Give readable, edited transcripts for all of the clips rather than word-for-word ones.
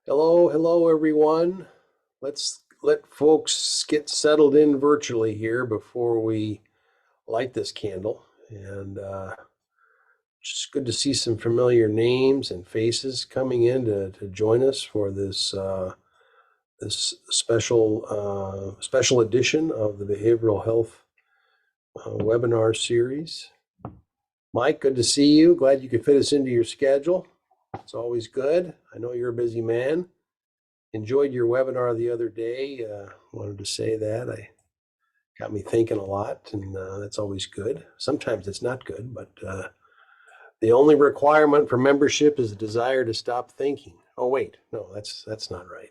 Hello, hello, everyone. Let's let folks get settled in virtually here before we light this candle. And just good to see some familiar names and faces coming in to join us for this special edition of the Behavioral Health webinar series. Mike, good to see you. Glad you could fit us into your schedule. It's always good. I know you're a busy man. Enjoyed your webinar the other day. Wanted to say that. I got me thinking a lot, and that's always good. Sometimes it's not good, but the only requirement for membership is the desire to stop thinking. Oh, wait, no, that's not right.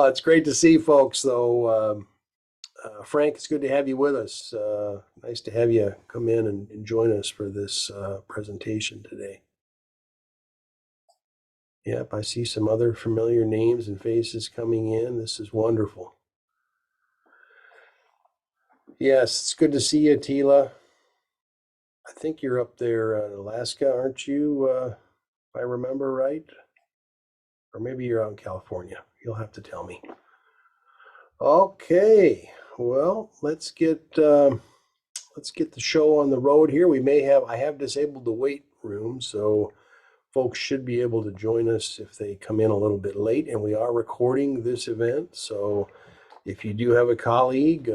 It's great to see folks, though. Frank, it's good to have you with us. Nice to have you come in and join us for this presentation today. Yep, I see some other familiar names and faces coming in. This is wonderful. Yes, it's good to see you, Tila. I think you're up there in Alaska, aren't you? If I remember right. Or maybe you're out in California. You'll have to tell me. Okay, well, let's get the show on the road here. I have disabled the wait room, so folks should be able to join us if they come in a little bit late, and we are recording this event. So if you do have a colleague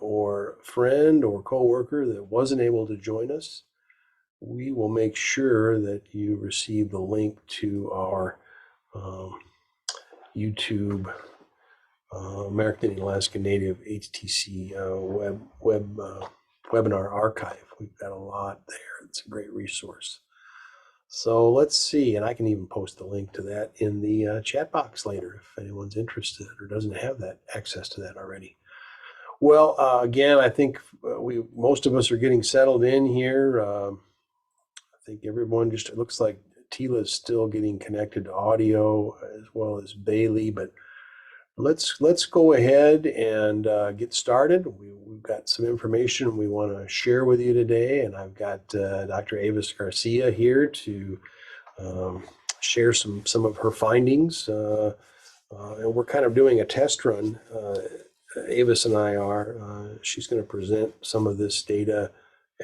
or friend or coworker that wasn't able to join us, we will make sure that you receive the link to our YouTube American Indian Alaska Native HTC webinar archive. We've got a lot there. It's a great resource. So let's see, and I can even post the link to that in the chat box later if anyone's interested or doesn't have that access to that already. Well, again, I think most of us are getting settled in here. I think everyone it looks like Tila is still getting connected to audio as well as Bailey, but let's go ahead and get started. We've got some information we want to share with you today, and I've got Dr. Avis Garcia here to share some of her findings. And we're kind of doing a test run. Avis and I are. She's going to present some of this data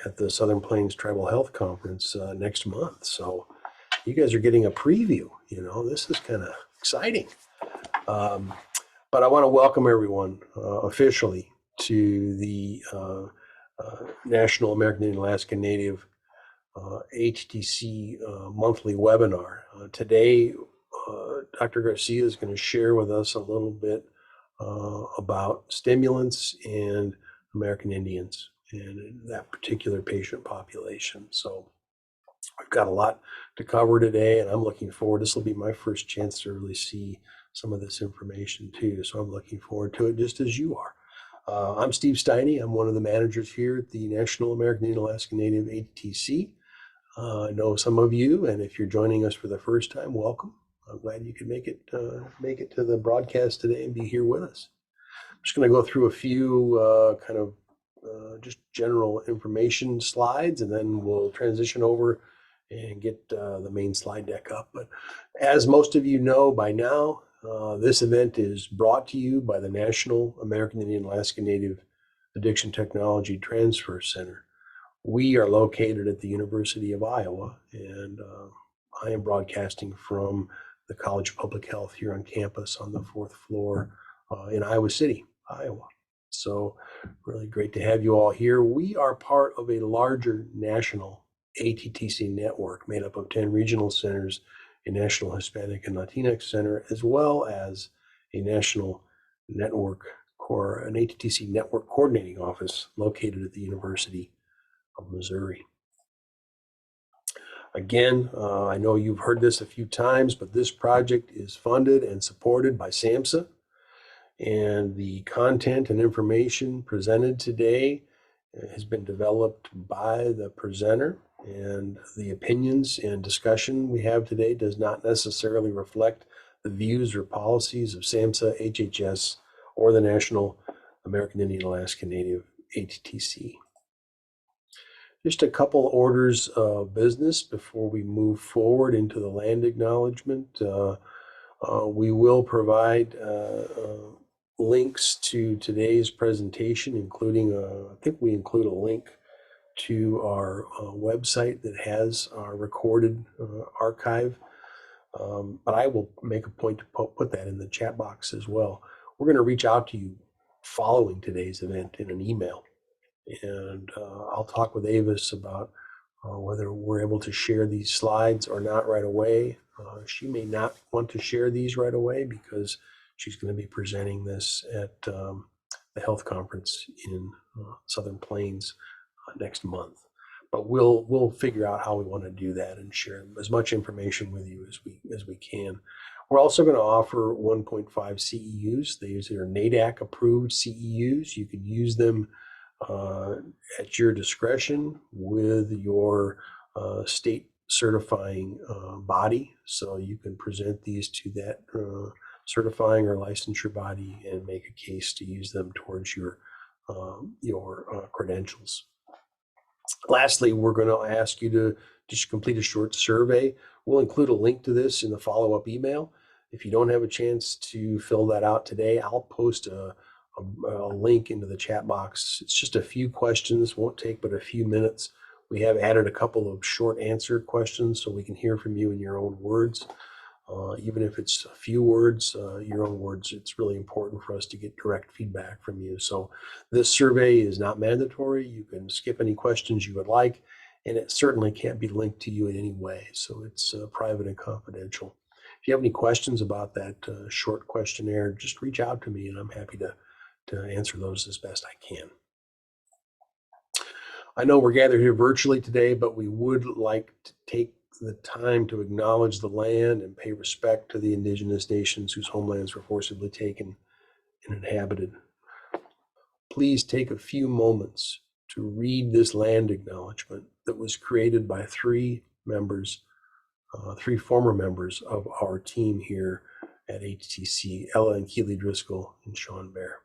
at the Southern Plains Tribal Health Conference next month. So you guys are getting a preview. This is kind of exciting. But I want to welcome everyone officially to the National American Indian Alaska Native HTC monthly webinar. Today, Dr. Garcia is going to share with us a little bit about stimulants and American Indians and that particular patient population. So we've got a lot to cover today, and I'm looking forward. This will be my first chance to really see some of this information too. So I'm looking forward to it just as you are. I'm Steve Steiny. I'm one of the managers here at the National American Indian Alaska Native HTC. I know some of you, and if you're joining us for the first time, welcome. I'm glad you could make it to the broadcast today and be here with us. I'm just going to go through a few just general information slides, and then we'll transition over and get the main slide deck up. But as most of you know by now, this event is brought to you by the National American Indian Alaska Native Addiction Technology Transfer Center. We are located at the University of Iowa, and I am broadcasting from the College of Public Health here on campus on the 4th floor in Iowa City, Iowa. So really great to have you all here. We are part of a larger national ATTC network made up of 10 regional centers, a national Hispanic and Latinx center, as well as a national network an ATTC network coordinating office located at the University of Missouri. Again, I know you've heard this a few times, but this project is funded and supported by SAMHSA, and the content and information presented today has been developed by the presenter, and the opinions and discussion we have today does not necessarily reflect the views or policies of SAMHSA, HHS, or the National American Indian Alaska Native HTC. Just a couple orders of business before we move forward into the land acknowledgement. We will provide links to today's presentation, including, I think we include a link to our website that has our recorded archive. But I will make a point to put that in the chat box as well. We're going to reach out to you following today's event in an email. And I'll talk with Avis about whether we're able to share these slides or not right away. She may not want to share these right away because she's going to be presenting this at the health conference in Southern Plains next month. But we'll figure out how we want to do that and share as much information with you as we can. We're also going to offer 1.5 CEUs. These are NADAC approved CEUs. You can use them at your discretion with your state certifying body. So you can present these to that certifying or licensure body and make a case to use them towards your credentials. Lastly, we're going to ask you to just complete a short survey. We'll include a link to this in the follow-up email. If you don't have a chance to fill that out today, I'll post a link into the chat box. It's just a few questions, won't take but a few minutes. We have added a couple of short answer questions so we can hear from you in your own words. Even if it's a few words, your own words, it's really important for us to get direct feedback from you. So this survey is not mandatory. You can skip any questions you would like, and it certainly can't be linked to you in any way. So it's private and confidential. If you have any questions about that short questionnaire, just reach out to me and I'm happy to answer those as best I can. I know we're gathered here virtually today, but we would like to take the time to acknowledge the land and pay respect to the indigenous nations whose homelands were forcibly taken and inhabited. Please take a few moments to read this land acknowledgement that was created by three former members of our team here at HTC, Ella and Keely Driscoll and Sean Bear.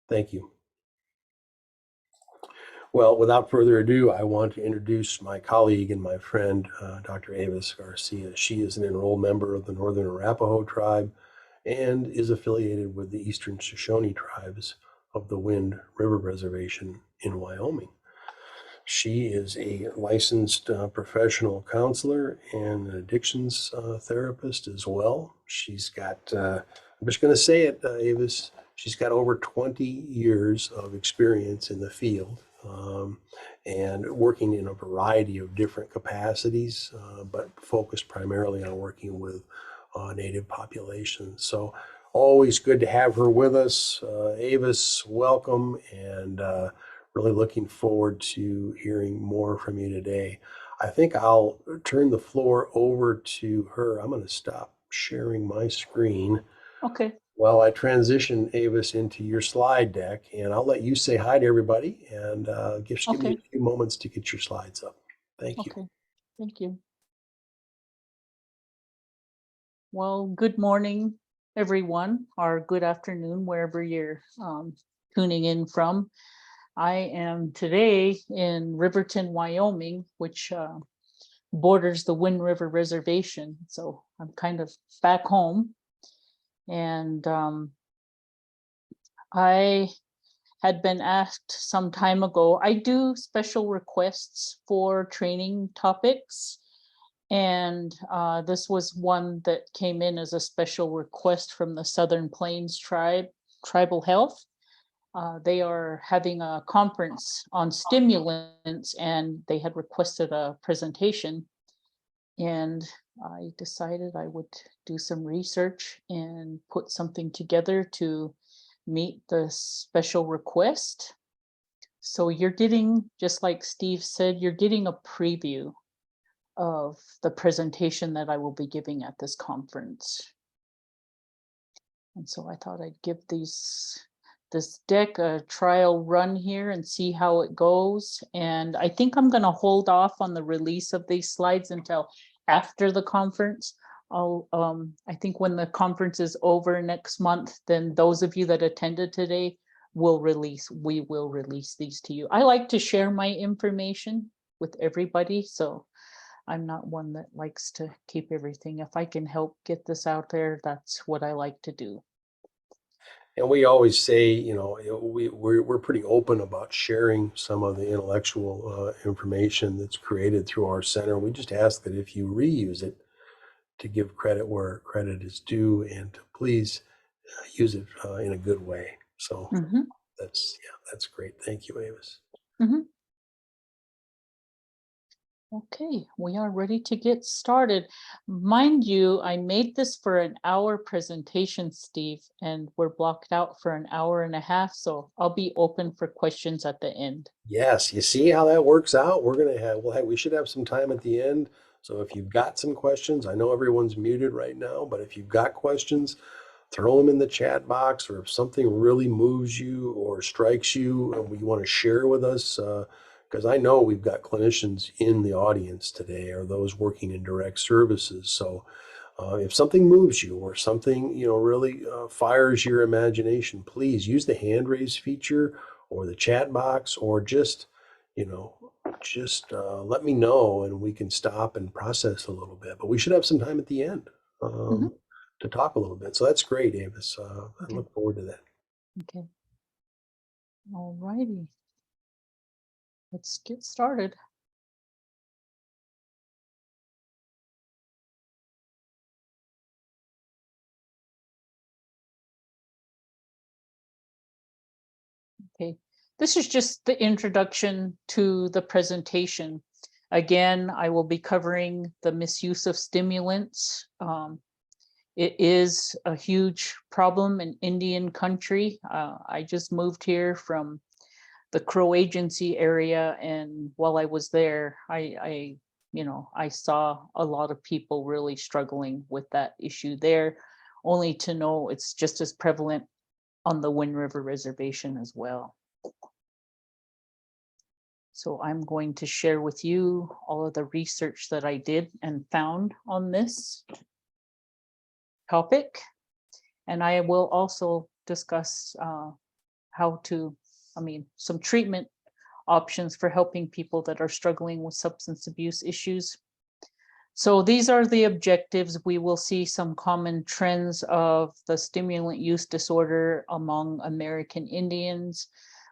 Thank you. Well, without further ado, I want to introduce my colleague and my friend, Dr. Avis Garcia. She is an enrolled member of the Northern Arapahoe tribe and is affiliated with the Eastern Shoshone tribes of the Wind River Reservation in Wyoming. She is a licensed professional counselor and an addictions therapist as well. She's got, I'm just going to say it, Avis, she's got over 20 years of experience in the field and working in a variety of different capacities, but focused primarily on working with Native populations. So always good to have her with us. Avis, welcome, and really looking forward to hearing more from you today. I think I'll turn the floor over to her. I'm going to stop sharing my screen. Okay. While I transition, Avis, into your slide deck, and I'll let you say hi to everybody and just give me a few moments to get your slides up. Thank you. Okay, thank you. Well, good morning, everyone, or good afternoon, wherever you're tuning in from. I am today in Riverton, Wyoming, which borders the Wind River Reservation. So I'm kind of back home. And I had been asked some time ago, I do special requests for training topics. And this was one that came in as a special request from the Southern Plains Tribal Health. They are having a conference on stimulants and they had requested a presentation. And I decided I would do some research and put something together to meet the special request. So you're getting, just like Steve said, you're getting a preview of the presentation that I will be giving at this conference. And so I thought I'd give this deck a trial run here and see how it goes. And I think I'm going to hold off on the release of these slides until after the conference. I think when the conference is over next month, then those of you that attended today we will release these to you. I like to share my information with everybody, so I'm not one that likes to keep everything. If I can help get this out there, that's what I like to do. And we always say, you know, we're pretty open about sharing some of the intellectual information that's created through our center. We just ask that if you reuse it, to give credit where credit is due, and to please use it in a good way. So Mhm, that's great. Thank you, Avis. mhm. Okay, we are ready to get started. Mind you, I made this for an hour presentation, Steve, and we're blocked out for an hour and a half, so I'll be open for questions at the end. Yes, you see how that works out? We should have some time at the end. So if you've got some questions, I know everyone's muted right now, but if you've got questions, throw them in the chat box, or if something really moves you or strikes you and you want to share with us, because I know we've got clinicians in the audience today or those working in direct services. So if something moves you or something, you know, really fires your imagination, please use the hand raise feature or the chat box, or just, you know, let me know and we can stop and process a little bit. But we should have some time at the end Mhm. to talk a little bit. So that's great, Avis. I Okay, look forward to that. okay. All righty. Let's get started. Okay, this is just the introduction to the presentation. Again, I will be covering the misuse of stimulants. It is a huge problem in Indian country. I just moved here from the Crow Agency area, and while I was there, I saw a lot of people really struggling with that issue there, only to know it's just as prevalent on the Wind River Reservation as well. So I'm going to share with you all of the research that I did and found on this topic. And I will also discuss some treatment options for helping people that are struggling with substance abuse issues. So these are the objectives. We will see some common trends of the stimulant use disorder among American Indians.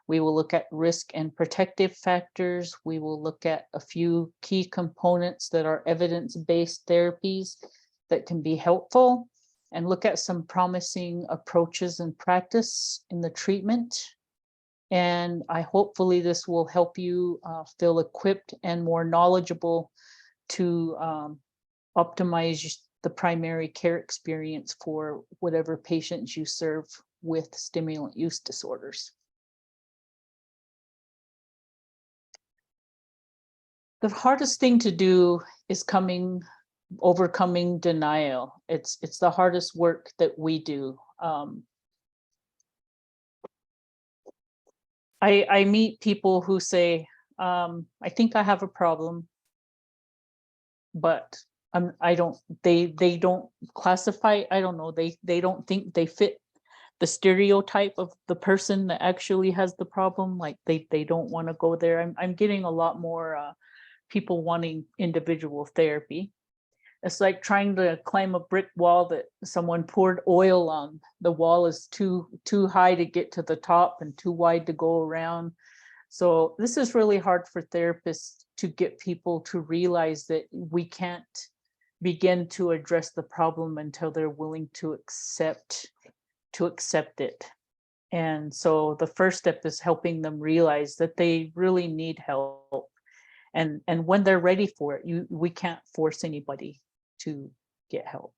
We will look at risk and protective factors. We will look at a few key components that are evidence-based therapies that can be helpful, and look at some promising approaches and practice in the treatment. And hopefully this will help you feel equipped and more knowledgeable to optimize the primary care experience for whatever patients you serve with stimulant use disorders. The hardest thing to do is overcoming denial. It's the hardest work that we do. I meet people who say, I think I have a problem, but they don't classify, I don't know, they don't think they fit the stereotype of the person that actually has the problem. Like they don't want to go there. I'm getting a lot more people wanting individual therapy. It's like trying to climb a brick wall that someone poured oil on. The wall is too high to get to the top and too wide to go around. So this is really hard for therapists to get people to realize that we can't begin to address the problem until they're willing to accept it. And so the first step is helping them realize that they really need help. And when they're ready for it, we can't force anybody to get help.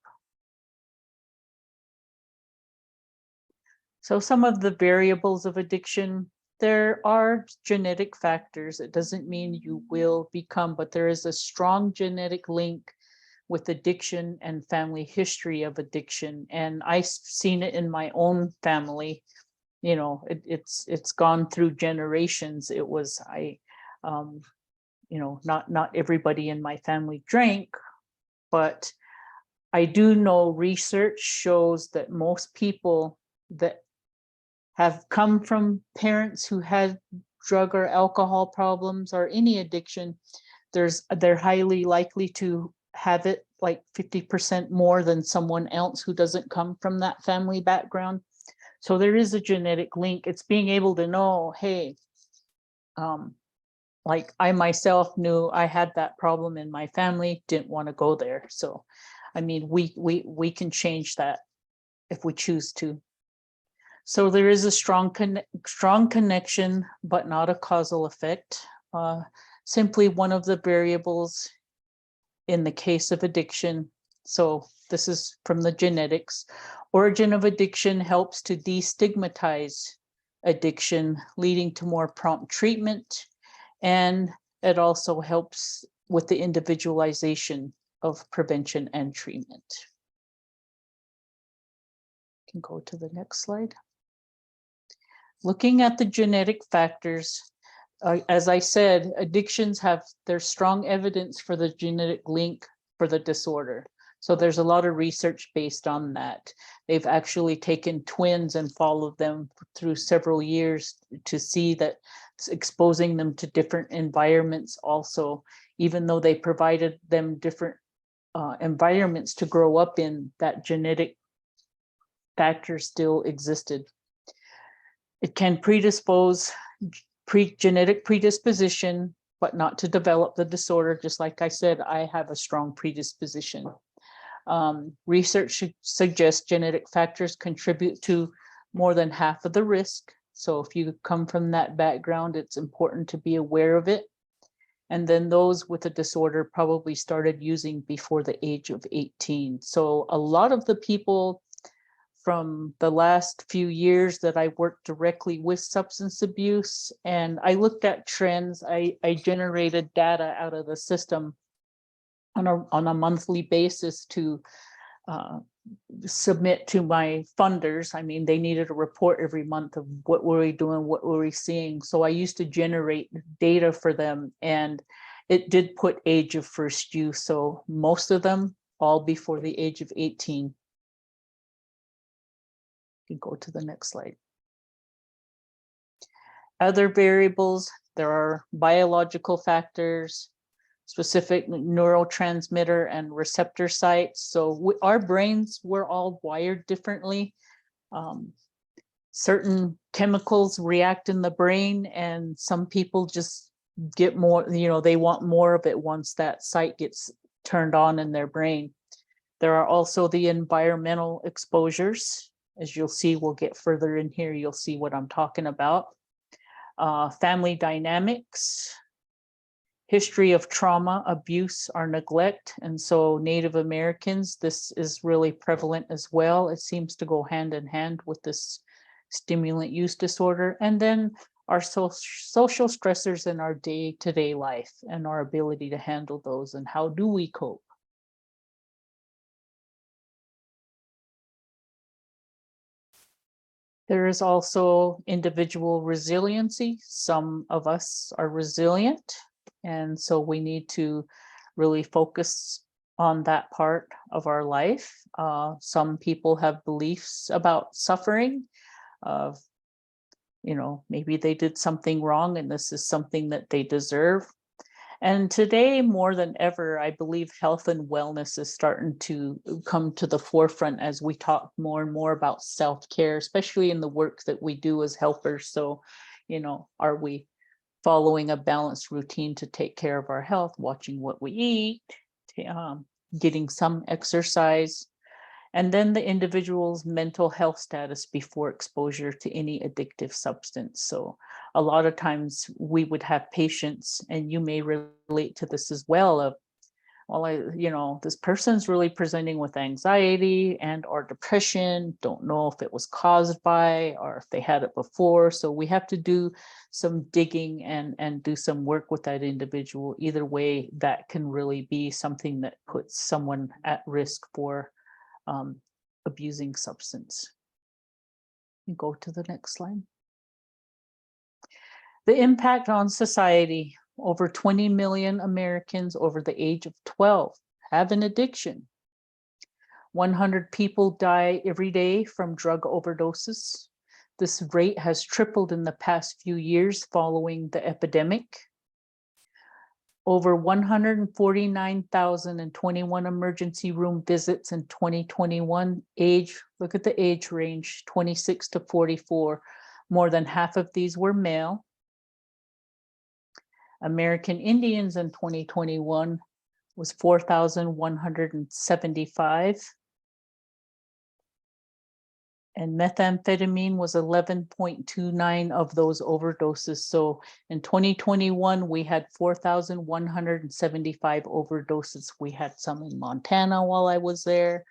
So some of the variables of addiction, There are genetic factors. It doesn't mean you will become, but there is a strong genetic link with addiction and family history of addiction. And I've seen it in my own family. You know, it's gone through generations. It was you know, not everybody in my family drank, but I do know research shows that most people that have come from parents who had drug or alcohol problems or any addiction, they're highly likely to have it like 50% more than someone else who doesn't come from that family background. So there is a genetic link. It's being able to know, hey, like I myself knew I had that problem in my family, didn't want to go there. So, I mean, we can change that if we choose to. So there is a strong connection, but not a causal effect. Simply one of the variables in the case of addiction. So this is from the genetics. Origin of addiction helps to destigmatize addiction, leading to more prompt treatment. And it also helps with the individualization of prevention and treatment. You can go to the next slide. Looking at the genetic factors, as I said, addictions have there's strong evidence for the genetic link for the disorder. So there's a lot of research based on that. They've actually taken twins and followed them through several years to see that exposing them to different environments also, even though they provided them different environments to grow up in, that genetic factor still existed. It can predispose genetic predisposition, but not to develop the disorder. Just like I said, I have a strong predisposition. Research suggests genetic factors contribute to more than half of the risk. So if you come from that background, it's important to be aware of it. And then those with a disorder probably started using before the age of 18. So a lot of the people from the last few years that I worked directly with substance abuse, and I looked at trends, I generated data out of the system on a monthly basis to submit to my funders. I mean, they needed a report every month of what were we doing, what were we seeing. So I used to generate data for them, and it did put age of first use. So most of them all before the age of 18. You can go to the next slide. Other variables, there are biological factors, specific neurotransmitter and receptor sites. So our brains, we're all wired differently. Certain chemicals react in the brain, and some people just get more, you know, they want more of it once that site gets turned on in their brain. There are also the environmental exposures. As you'll see, we'll get further in here, you'll see what I'm talking about. Family dynamics, history of trauma, abuse, or neglect. And so Native Americans, this is really prevalent as well. It seems to go hand in hand with this stimulant use disorder. And then our social stressors in our day-to-day life and our ability to handle those, and how do we cope? There is also individual resiliency. Some of us are resilient, and so we need to really focus on that part of our life. Some people have beliefs about suffering of, you know, maybe they did something wrong and this is something that they deserve. And today, more than ever, I believe health and wellness is starting to come to the forefront as we talk more and more about self-care, especially in the work that we do as helpers. So, you know, are we following a balanced routine to take care of our health, watching what we eat, getting some exercise, and then the individual's mental health status before exposure to any addictive substance. So a lot of times we would have patients, and you may relate to this as well, of well, this person's really presenting with anxiety and or depression, don't know if it was caused by or if they had it before. So we have to do some digging and do some work with that individual. Either way, that can really be something that puts someone at risk for abusing substance. Go to the next slide. The impact on society. Over 20 million Americans over the age of 12 have an addiction. 100 people die every day from drug overdoses. This rate has tripled in the past few years following the epidemic. Over 149,021 emergency room visits in 2021. Look at the age range, 26 to 44. More than half of these were male. American Indians in 2021 was 4,175. And methamphetamine was 11.29 of those overdoses. So in 2021, we had 4,175 overdoses. We had some in Montana while I was there,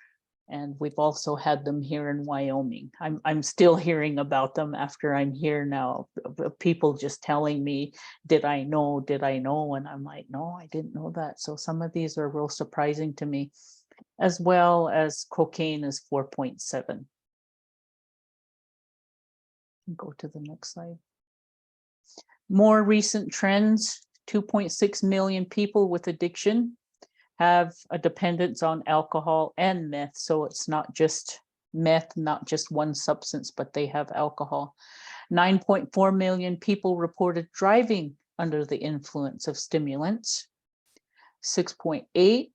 and we've also had them here in Wyoming. I'm still hearing about them after I'm here now. People just telling me, did I know? And I'm like, no, I didn't know that. So some of these are real surprising to me, as well as cocaine is 4.7. Go to the next slide. More recent trends, 2.6 million people with addiction have a dependence on alcohol and meth. So it's not just meth, not just one substance, but they have alcohol. 9.4 million people reported driving under the influence of stimulants. 6.8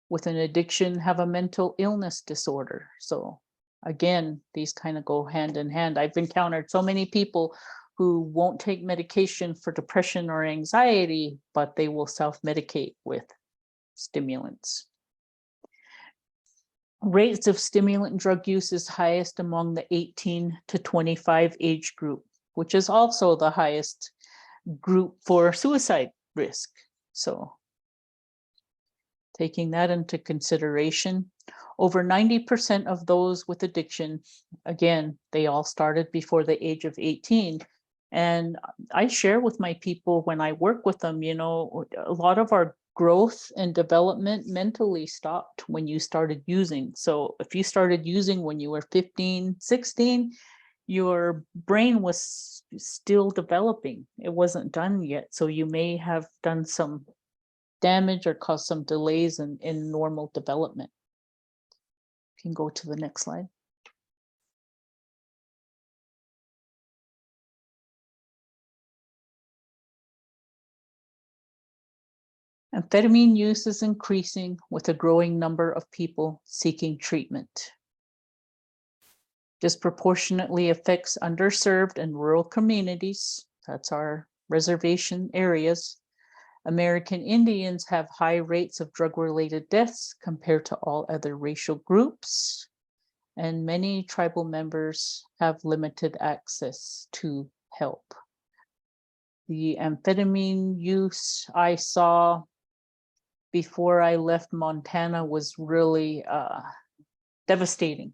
with an addiction have a mental illness disorder. So again, these kind of go hand in hand. I've encountered so many people who won't take medication for depression or anxiety, but they will self-medicate with stimulants. Rates of stimulant drug use is highest among the 18 to 25 age group, which is also the highest group for suicide risk. So taking that into consideration, over 90% of those with addiction, again, they all started before the age of 18. And I share with my people when I work with them, a lot of our growth and development mentally stopped when you started using. So if you started using when you were 15, 16, your brain was still developing. It wasn't done yet. So you may have done some damage or caused some delays in normal development. You can go to the next slide. Amphetamine use is increasing with a growing number of people seeking treatment. Disproportionately affects underserved and rural communities. That's our reservation areas. American Indians have high rates of drug-related deaths compared to all other racial groups. And many tribal members have limited access to help. The amphetamine use I saw before I left Montana was really devastating.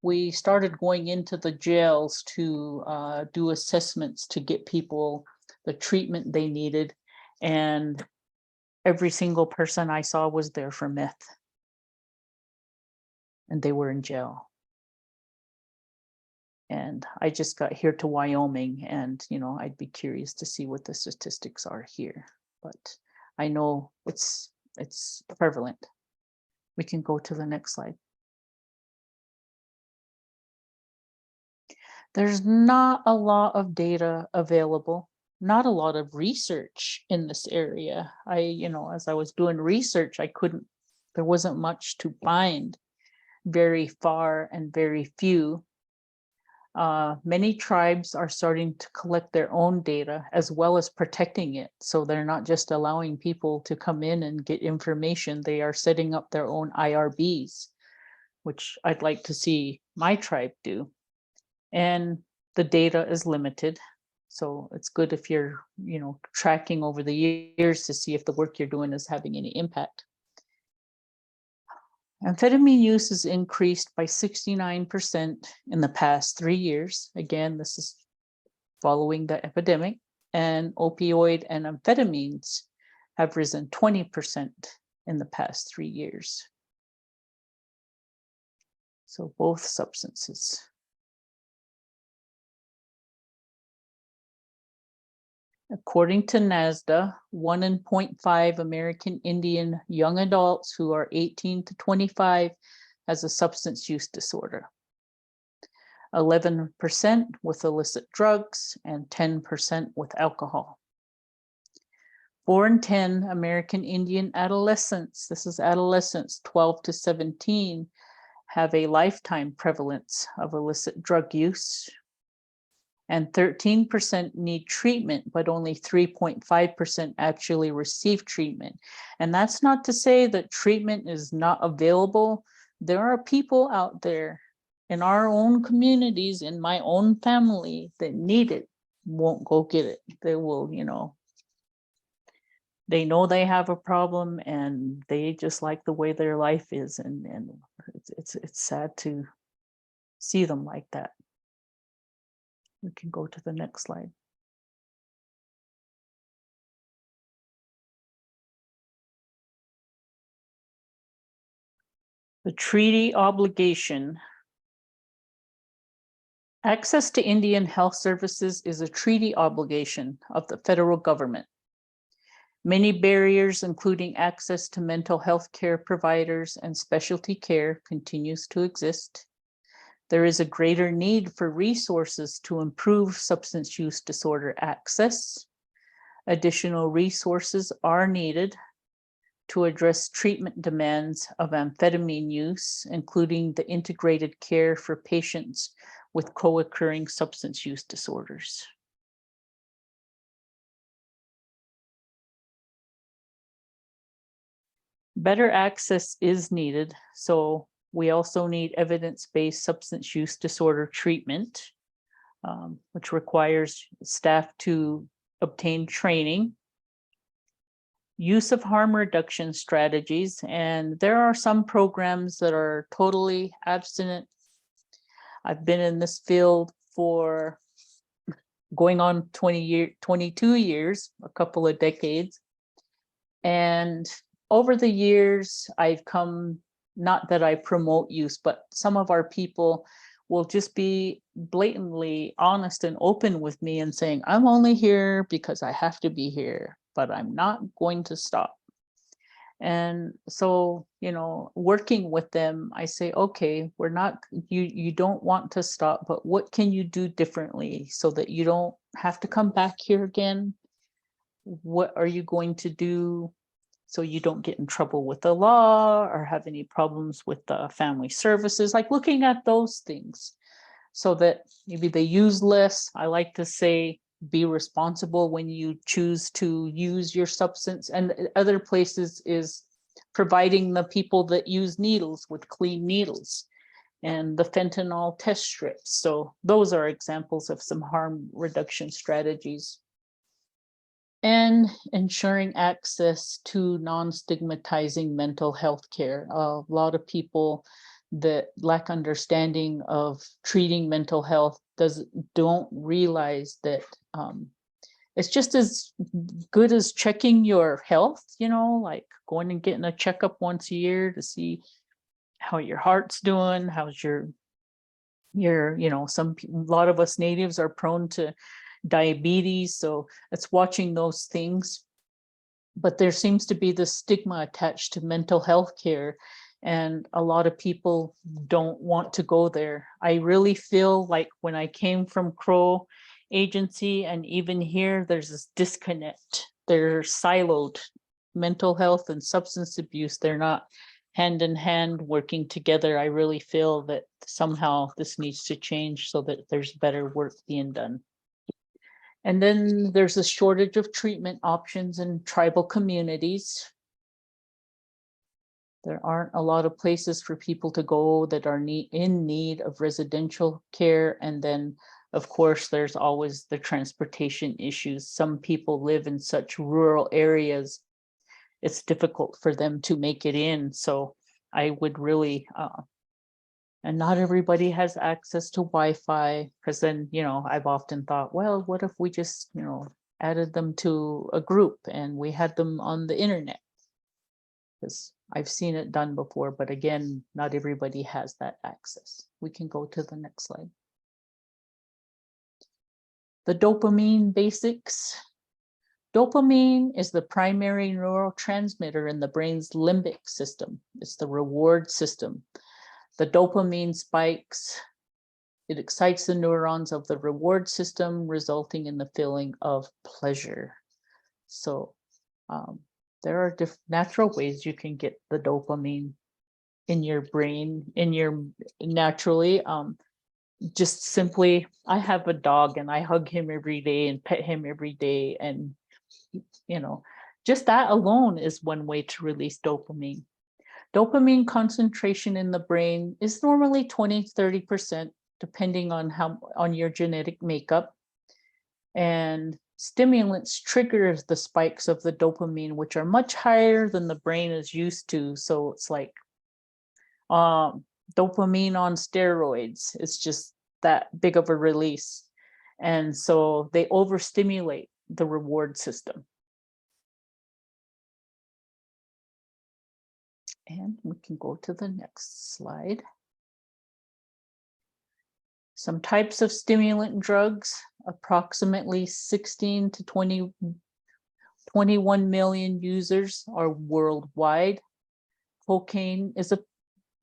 We started going into the jails to do assessments to get people the treatment they needed. And every single person I saw was there for meth. And they were in jail. And I just got here to Wyoming, and I'd be curious to see what the statistics are here. But I know it's prevalent. We can go to the next slide. There's not a lot of data available, not a lot of research in this area. As I was doing research, there wasn't much to find, very far and very few. Many tribes are starting to collect their own data as well as protecting it. So they're not just allowing people to come in and get information. They are setting up their own IRBs, which I'd like to see my tribe do. And the data is limited. So it's good if you're, tracking over the years to see if the work you're doing is having any impact. Amphetamine use has increased by 69% in the past 3 years. Again, this is following the epidemic, and opioid and amphetamines have risen 20% in the past 3 years. So both substances. According to NASDA, 1 in 0.5 American Indian young adults who are 18 to 25 has a substance use disorder. 11% with illicit drugs and 10% with alcohol. 4 in 10 American Indian adolescents, this is adolescents 12 to 17, have a lifetime prevalence of illicit drug use. And 13% need treatment, but only 3.5% actually receive treatment. And that's not to say that treatment is not available. There are people out there in our own communities, in my own family, that need it, won't go get it. They will, they know they have a problem and they just like the way their life is. And it's sad to see them like that. We can go to the next slide. The treaty obligation. Access to Indian health services is a treaty obligation of the federal government. Many barriers, including access to mental health care providers and specialty care, continues to exist. There is a greater need for resources to improve substance use disorder access. Additional resources are needed to address treatment demands of amphetamine use, including the integrated care for patients with co-occurring substance use disorders. Better access is needed, so we also need evidence-based substance use disorder treatment, which requires staff to obtain training. Use of harm reduction strategies, and there are some programs that are totally abstinent. I've been in this field for going on 22 years, a couple of decades. And over the years, I've come, not that I promote use, but some of our people will just be blatantly honest and open with me and saying, I'm only here because I have to be here, but I'm not going to stop. And so, working with them, I say, okay, we're not, you don't want to stop, but what can you do differently so that you don't have to come back here again? What are you going to do so you don't get in trouble with the law or have any problems with the family services? Like looking at those things so that maybe they use less. I like to say, be responsible when you choose to use your substance. And other places is providing the people that use needles with clean needles and the fentanyl test strips. So those are examples of some harm reduction strategies. And ensuring access to non-stigmatizing mental health care. A lot of people that lack understanding of treating mental health don't realize that it's just as good as checking your health, like going and getting a checkup once a year to see how your heart's doing, how's a lot of us natives are prone to diabetes, so it's watching those things. But there seems to be this stigma attached to mental health care, and a lot of people don't want to go there. I really feel like when I came from Crow Agency and even here, there's this disconnect. They're siloed. Mental health and substance abuse, they're not hand in hand working together. I really feel that somehow this needs to change so that there's better work being done. And then there's a shortage of treatment options in tribal communities. There aren't a lot of places for people to go that are in need of residential care. And then, of course, there's always the transportation issues. Some people live in such rural areas, it's difficult for them to make it in. So I would really, and not everybody has access to Wi-Fi, because then, I've often thought, well, what if we just, added them to a group and we had them on the internet? Because I've seen it done before, but again, not everybody has that access. We can go to the next slide. The dopamine basics. Dopamine is the primary neurotransmitter in the brain's limbic system. It's the reward system. The dopamine spikes. It excites the neurons of the reward system, resulting in the feeling of pleasure. So there are natural ways you can get the dopamine in your brain, naturally. Just simply, I have a dog and I hug him every day and pet him every day. And, just that alone is one way to release dopamine. Dopamine concentration in the brain is normally 20-30%, depending on your genetic makeup. And stimulants triggers the spikes of the dopamine, which are much higher than the brain is used to. So it's like dopamine on steroids. It's just that big of a release. And so they overstimulate the reward system. And we can go to the next slide. Some types of stimulant drugs, approximately 16 to 21 million users are worldwide. Cocaine is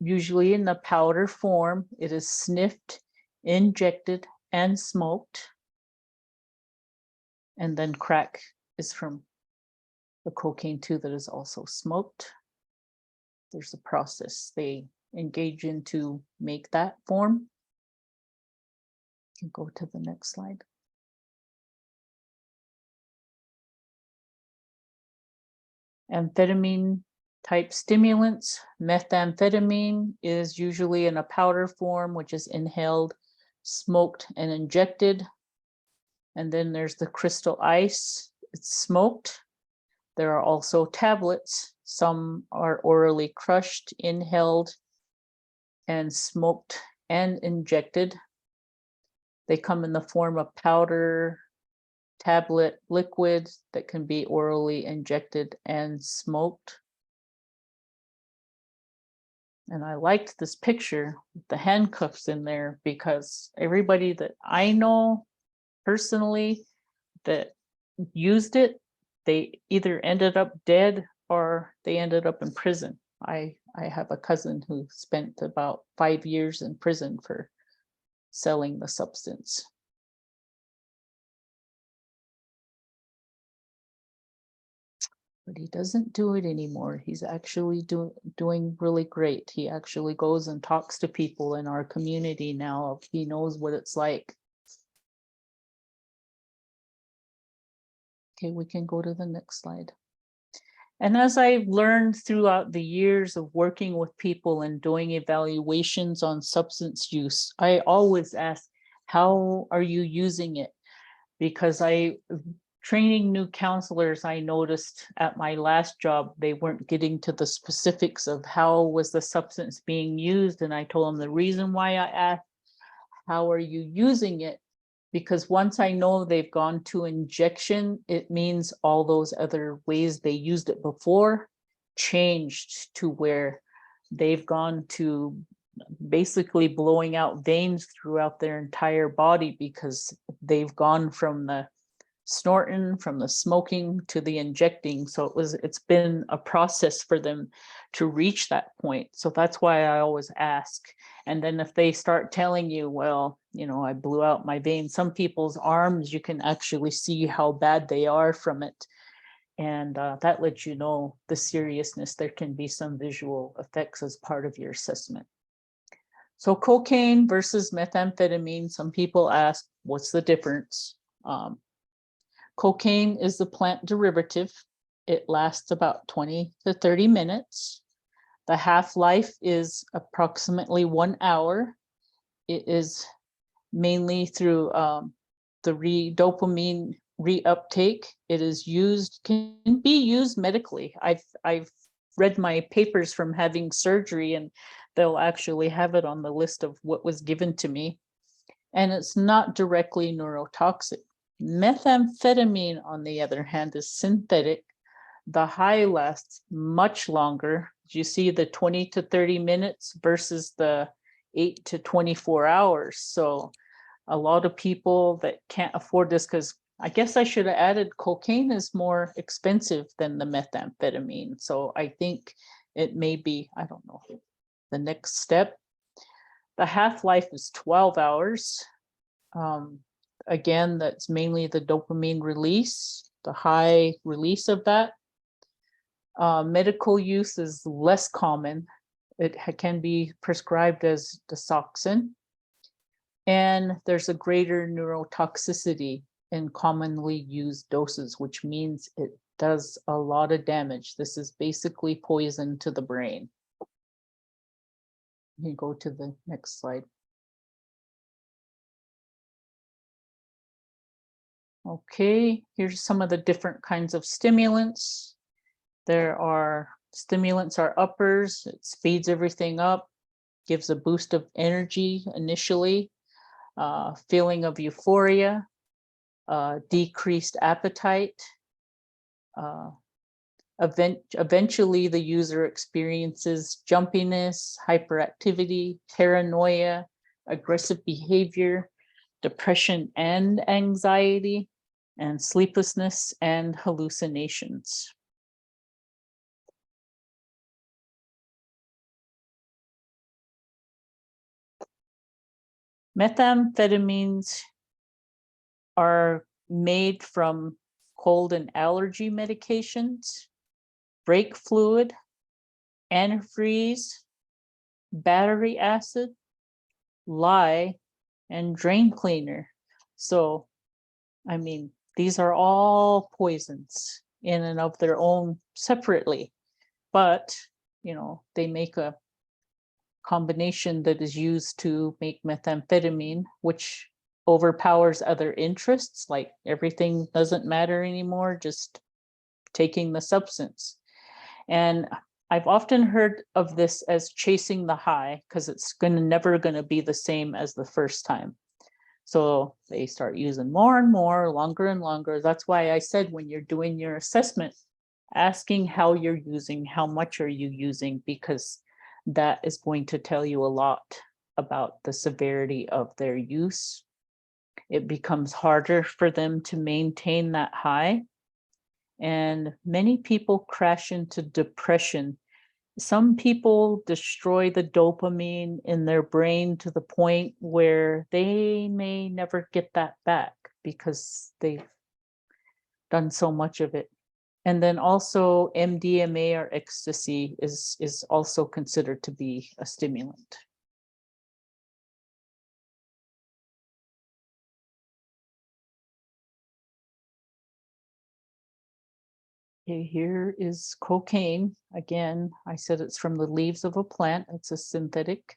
usually in the powder form. It is sniffed, injected, and smoked. And then crack is from the cocaine too that is also smoked. There's a process they engage in to make that form. You can go to the next slide. Amphetamine type stimulants. Methamphetamine is usually in a powder form, which is inhaled, smoked, and injected. And then there's the crystal ice. It's smoked. There are also tablets. Some are orally crushed, inhaled, and smoked and injected. They come in the form of powder, tablet, liquid that can be orally injected and smoked. And I liked this picture with the handcuffs in there because everybody that I know personally that used it, they either ended up dead or they ended up in prison. I have a cousin who spent about 5 years in prison for selling the substance. But he doesn't do it anymore. He's actually doing really great. He actually goes and talks to people in our community now. He knows what it's like. Okay, we can go to the next slide. And as I've learned throughout the years of working with people and doing evaluations on substance use, I always ask, how are you using it? Because training new counselors, I noticed at my last job, they weren't getting to the specifics of how was the substance being used. And I told them the reason why I asked, how are you using it? Because once I know they've gone to injection, it means all those other ways they used it before changed to where they've gone to basically blowing out veins throughout their entire body because they've gone from the snorting, from the smoking to the injecting. So it's been a process for them to reach that point. So that's why I always ask. And then if they start telling you, well, I blew out my vein, some people's arms, you can actually see how bad they are from it. And that lets you know the seriousness. There can be some visual effects as part of your assessment. So cocaine versus methamphetamine, some people ask, what's the difference? Cocaine is the plant derivative. It lasts about 20 to 30 minutes. The half-life is approximately 1 hour. It is mainly through the dopamine reuptake. It is can be used medically. I've read my papers from having surgery, and they'll actually have it on the list of what was given to me. And it's not directly neurotoxic. Methamphetamine, on the other hand, is synthetic. The high lasts much longer. You see the 20 to 30 minutes versus the 8 to 24 hours. So a lot of people that can't afford this, because I guess I should have added cocaine is more expensive than the methamphetamine. So I think it may be, I don't know, the next step. The half-life is 12 hours. Again, that's mainly the dopamine release, the high release of that. Medical use is less common. It can be prescribed as disoxin. And there's a greater neurotoxicity in commonly used doses, which means it does a lot of damage. This is basically poison to the brain. You go to the next slide. Okay, here's some of the different kinds of stimulants. There are stimulants are uppers. It speeds everything up, gives a boost of energy initially, feeling of euphoria, decreased appetite. Eventually, the user experiences jumpiness, hyperactivity, paranoia, aggressive behavior, depression and anxiety, and sleeplessness and hallucinations. Methamphetamines are made from cold and allergy medications, brake fluid, antifreeze, battery acid, lye, and drain cleaner. So, I mean, these are all poisons in and of their own separately, but, you know, they make a combination that is used to make methamphetamine, which overpowers other interests, like everything doesn't matter anymore, just taking the substance. And I've often heard of this as chasing the high, because it's never going to be the same as the first time. So they start using more and more, longer and longer. That's why I said when you're doing your assessment, asking how you're using, how much are you using, because that is going to tell you a lot about the severity of their use. It becomes harder for them to maintain that high. And many people crash into depression. Some people destroy the dopamine in their brain to the point where they may never get that back because they've done so much of it. And then also MDMA or ecstasy is also considered to be a stimulant. Okay, here is cocaine. Again, I said it's from the leaves of a plant. It's a synthetic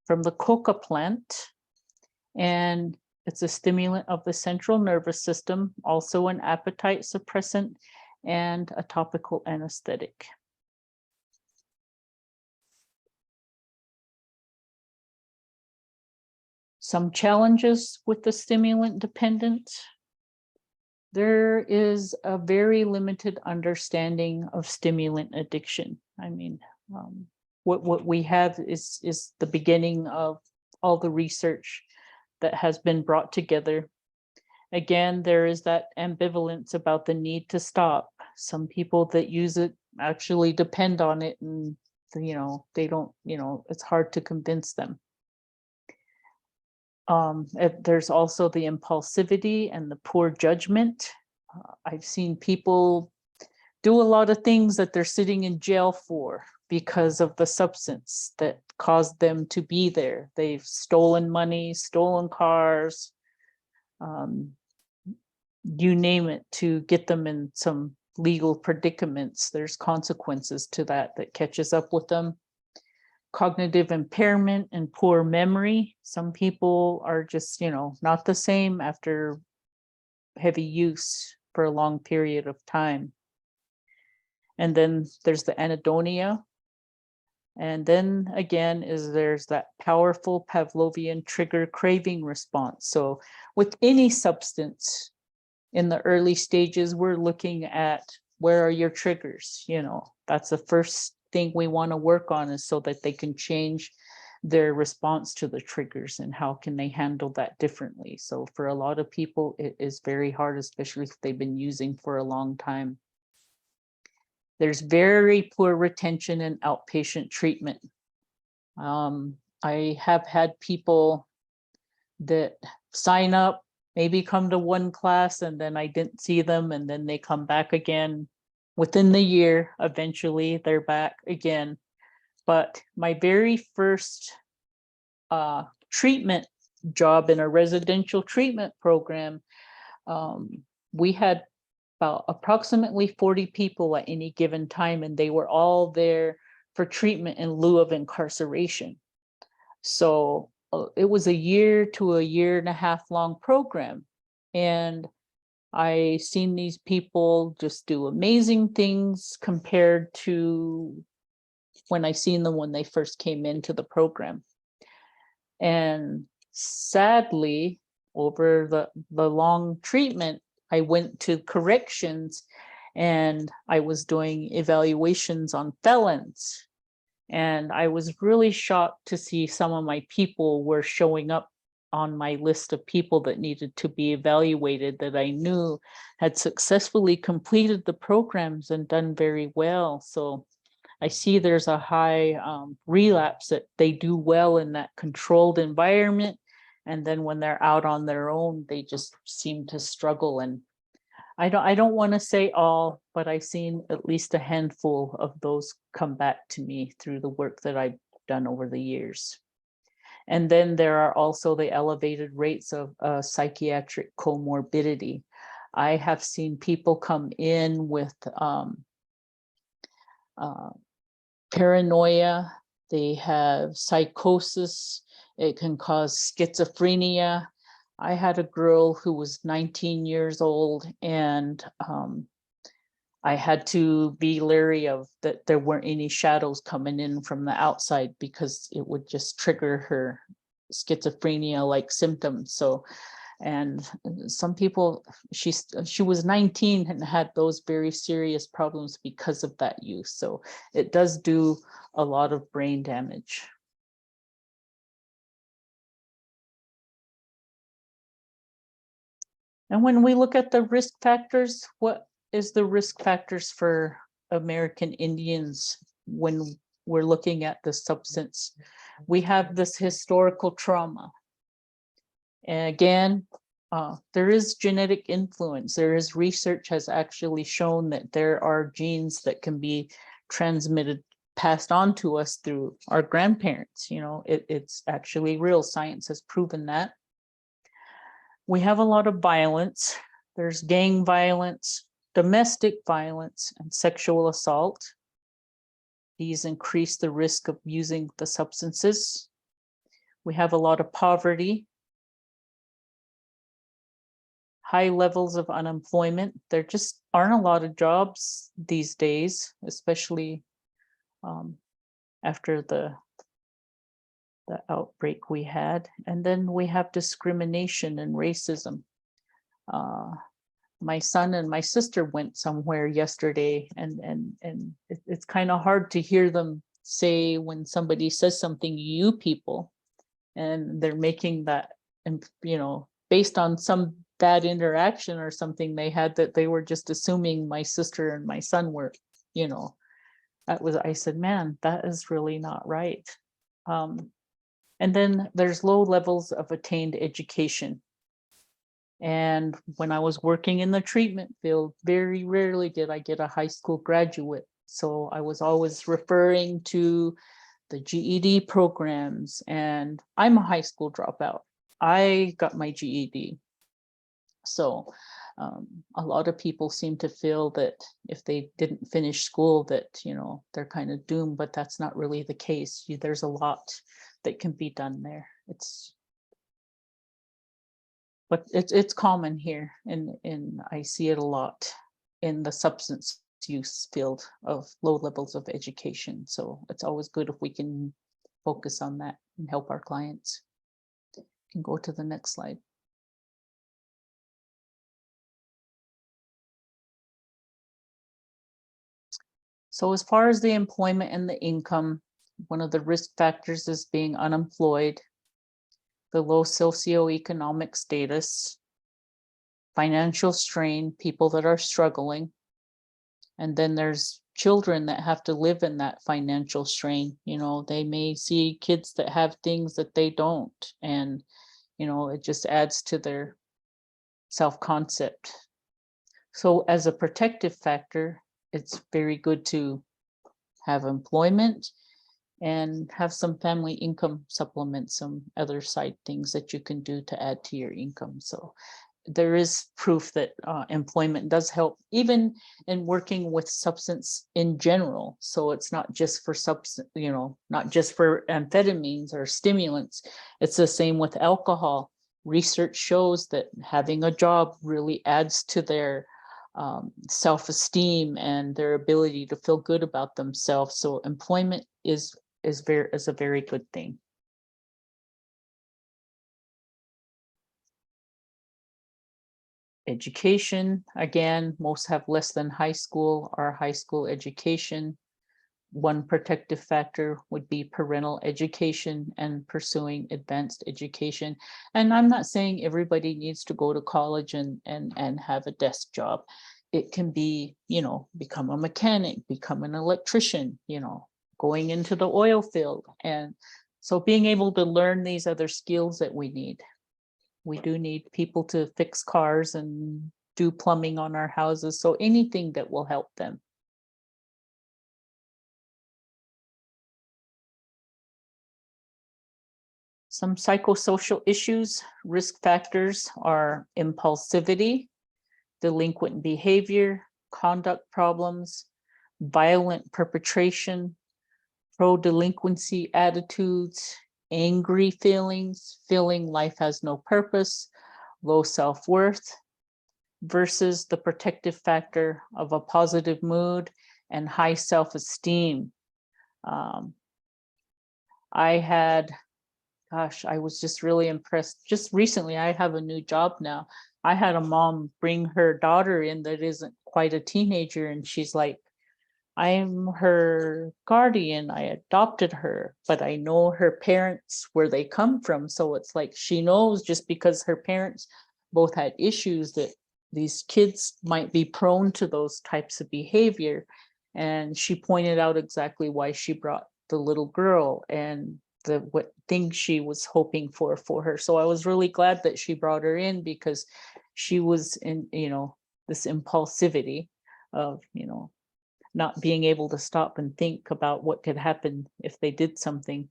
from the coca plant. And it's a stimulant of the central nervous system, also an appetite suppressant and a topical anesthetic. Some challenges with the stimulant dependence. There is a very limited understanding of stimulant addiction. I mean, what we have is the beginning of all the research that has been brought together. Again, there is that ambivalence about the need to stop. Some people that use it actually depend on it, and you know, they don't, you know, it's hard to convince them. There's also the impulsivity and the poor judgment. I've seen people do a lot of things that they're sitting in jail for because of the substance that caused them to be there. They've stolen money, stolen cars, you name it, to get them in some legal predicaments. There's consequences to that catches up with them. Cognitive impairment and poor memory. Some people are just, you know, not the same after heavy use for a long period of time. And then there's the anhedonia. And then again there's that powerful Pavlovian trigger craving response. So with any substance in the early stages, we're looking at where are your triggers? That's the first thing we want to work on, is so that they can change their response to the triggers and how can they handle that differently. So for a lot of people, it is very hard, especially if they've been using for a long time. There's very poor retention in outpatient treatment. I have had people that sign up, maybe come to one class, and then I didn't see them, and then they come back again within the year. Eventually they're back again. But my very first treatment job in a residential treatment program, we had about approximately 40 people at any given time, and they were all there for treatment in lieu of incarceration. So it was a year to a year and a half long program. And I seen these people just do amazing things compared to when I seen them when they first came into the program. And sadly, over the long treatment, I went to corrections and I was doing evaluations on felons. And I was really shocked to see some of my people were showing up on my list of people that needed to be evaluated, that I knew had successfully completed the programs and done very well. So I see there's a high relapse, that they do well in that controlled environment. And then when they're out on their own, they just seem to struggle. And I don't want to say all, but I've seen at least a handful of those come back to me through the work that I've done over the years. And then there are also the elevated rates of psychiatric comorbidity. I have seen people come in with paranoia, they have psychosis, it can cause schizophrenia. I had a girl who was 19 years old, and I had to be leery of that there weren't any shadows coming in from the outside, because it would just trigger her schizophrenia-like symptoms. So, and some people, she was 19 and had those very serious problems because of that use. So it does do a lot of brain damage. And when we look at the risk factors, what is the risk factors for American Indians when we're looking at the substance? We have this historical trauma. And again, there is genetic influence. There is research has actually shown that there are genes that can be transmitted, passed on to us through our grandparents. It's actually real. Science has proven that. We have a lot of violence. There's gang violence, domestic violence, and sexual assault. These increase the risk of using the substances. We have a lot of poverty, high levels of unemployment. There just aren't a lot of jobs these days, especially after the outbreak we had. And then we have discrimination and racism. My son and my sister went somewhere yesterday, and it's kind of hard to hear them say, when somebody says something, you people, and they're making that, and based on some bad interaction or something they had, that they were just assuming my sister and my son were, I said, man, that is really not right. And then there's low levels of attained education. And when I was working in the treatment field, very rarely did I get a high school graduate. So I was always referring to the GED programs, and I'm a high school dropout. I got my GED. So a lot of people seem to feel that if they didn't finish school, that, they're kind of doomed, but that's not really the case. There's a lot that can be done there. But it's common here, and I see it a lot in the substance misuse field of low levels of education. So it's always good if we can focus on that and help our clients. You can go to the next slide. So as far as the employment and the income, one of the risk factors is being unemployed, the low socioeconomic status, financial strain, people that are struggling. And then there's children that have to live in that financial strain. You know, they may see kids that have things that they don't. And, you know, it just adds to their self-concept. So as a protective factor, it's very good to have employment and have some family income supplements, some other side things that you can do to add to your income. So there is proof that employment does help, even in working with substance in general. So it's not just for substance, you know, not just for amphetamines or stimulants. It's the same with alcohol. Research shows that having a job really adds to their self-esteem and their ability to feel good about themselves. So employment is a very good thing. Education, again, most have less than high school or high school education. One protective factor would be parental education and pursuing advanced education. And I'm not saying everybody needs to go to college and have a desk job. It can be, you know, become a mechanic, become an electrician, you know, going into the oil field. And so being able to learn these other skills that we need. We do need people to fix cars and do plumbing on our houses. So anything that will help them. Some psychosocial issues, risk factors are impulsivity, delinquent behavior, conduct problems, violent perpetration, pro-delinquency attitudes, angry feelings, feeling life has no purpose, low self-worth, versus the protective factor of a positive mood and high self-esteem. I had, gosh, I was just really impressed. Just recently, I have a new job now. I had a mom bring her daughter in that isn't quite a teenager, and she's like, I'm her guardian. I adopted her, but I know her parents, where they come from. So it's like she knows, just because her parents both had issues, that these kids might be prone to those types of behavior. And she pointed out exactly why she brought the little girl and what things she was hoping for her. So I was really glad that she brought her in, because she was in, you know, this impulsivity of, you know, not being able to stop and think about what could happen if they did something.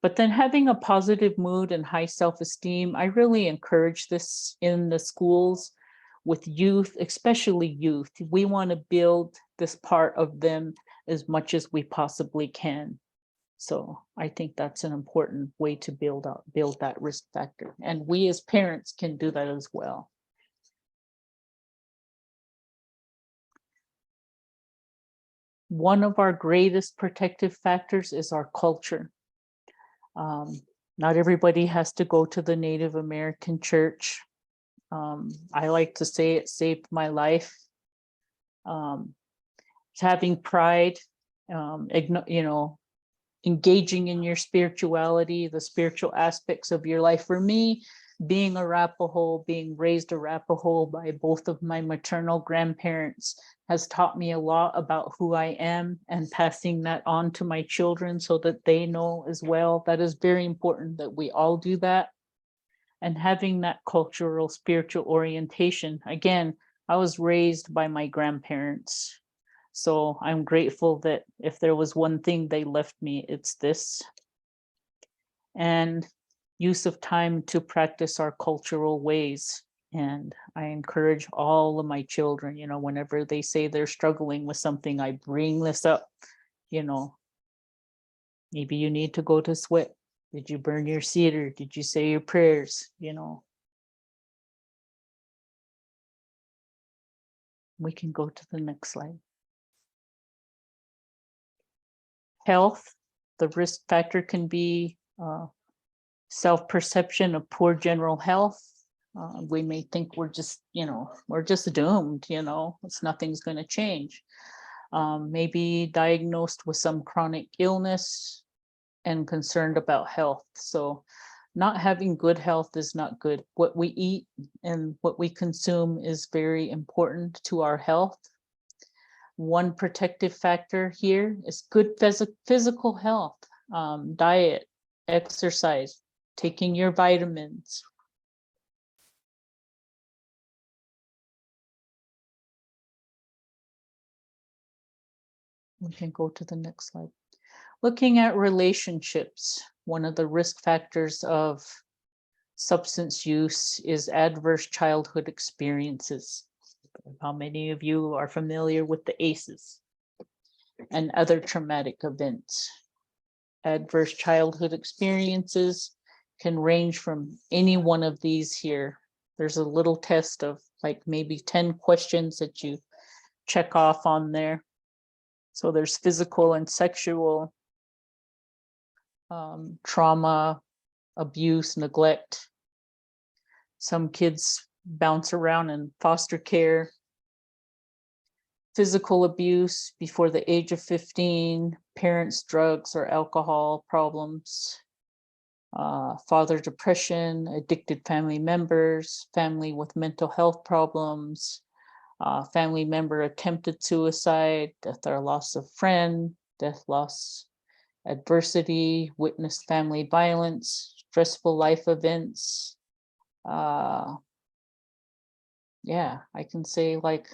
But then having a positive mood and high self-esteem, I really encourage this in the schools with youth, especially youth. We want to build this part of them as much as we possibly can. So I think that's an important way to build that risk factor. And we as parents can do that as well. One of our greatest protective factors is our culture. Not everybody has to go to the Native American church. I like to say it saved my life. Having pride, you know, engaging in your spirituality, the spiritual aspects of your life. For me, being Arapahoe, being raised Arapahoe by both of my maternal grandparents, has taught me a lot about who I am, and passing that on to my children so that they know as well. That is very important, that we all do that. And having that cultural, spiritual orientation. Again, I was raised by my grandparents. So I'm grateful that if there was one thing they left me, it's this. And use of time to practice our cultural ways. And I encourage all of my children, you know, whenever they say they're struggling with something, I bring this up, you know, maybe you need to go to sweat. Did you burn your cedar? Did you say your prayers? You know, we can go to the next slide. Health, the risk factor can be self-perception of poor general health. We may think we're just, we're just doomed, nothing's going to change. Maybe diagnosed with some chronic illness and concerned about health. So not having good health is not good. What we eat and what we consume is very important to our health. One protective factor here is good physical health, diet, exercise, taking your vitamins. We can go to the next slide. Looking at relationships, one of the risk factors of substance use is adverse childhood experiences. How many of you are familiar with the ACEs and other traumatic events? Adverse childhood experiences can range from any one of these here. There's a little test of like maybe 10 questions that you check off on there. So there's physical and sexual trauma, abuse, neglect. Some kids bounce around in foster care. Physical abuse before the age of 15, parents' drugs or alcohol problems, father depression, addicted family members, family with mental health problems, family member attempted suicide, death or loss of friend, death, loss, adversity, witnessed family violence, stressful life events. Yeah, I can say like,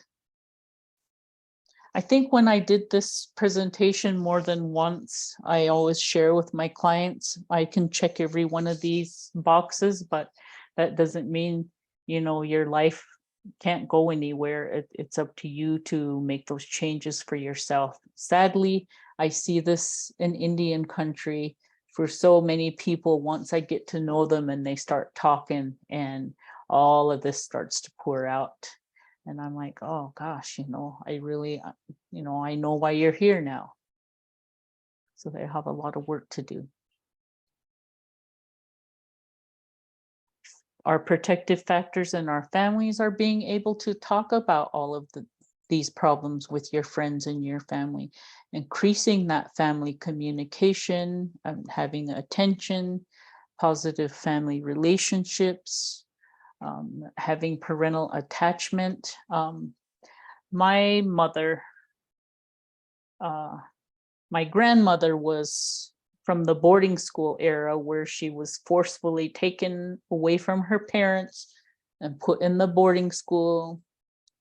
I think when I did this presentation more than once, I always share with my clients, I can check every one of these boxes, but that doesn't mean, your life can't go anywhere. It's up to you to make those changes for yourself. Sadly, I see this in Indian country for so many people. Once I get to know them and they start talking, and all of this starts to pour out. And I'm like, oh gosh, I really, I know why you're here now. So they have a lot of work to do. Our protective factors in our families are being able to talk about all of these problems with your friends and your family, increasing that family communication, having attention, positive family relationships, having parental attachment. My mother, my grandmother was from the boarding school era where she was forcefully taken away from her parents and put in the boarding school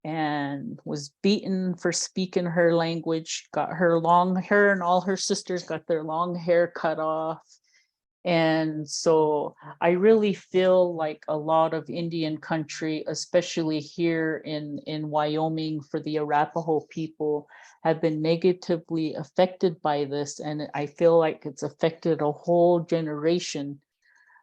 and was beaten for speaking her language, got her long hair, and all her sisters got their long hair cut off. And so I really feel like a lot of Indian country, especially here in Wyoming for the Arapahoe people, have been negatively affected by this. And I feel like it's affected a whole generation,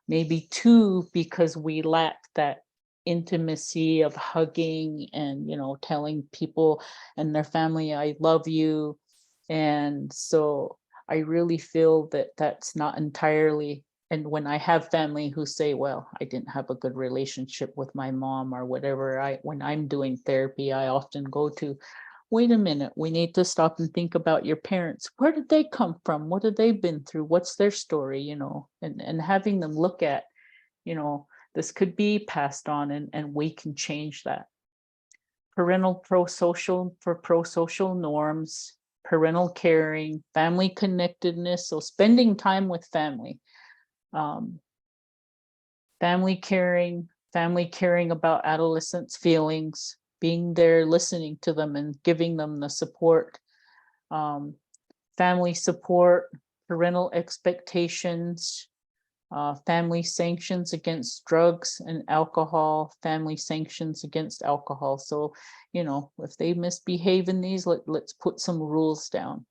maybe two, because we lack that intimacy of hugging and, telling people and their family, I love you. And so I really feel that that's not entirely, and when I have family who say, well, I didn't have a good relationship with my mom or whatever, when I'm doing therapy, I often go to, wait a minute, we need to stop and think about your parents. Where did they come from? What have they been through? What's their story? And having them look at, this could be passed on and we can change that. Parental pro-social norms, parental caring, family connectedness. So spending time with family, family caring about adolescents' feelings, being there, listening to them and giving them the support, family support, parental expectations, family sanctions against drugs and alcohol, family sanctions against alcohol. So, if they misbehave in these, let's put some rules down.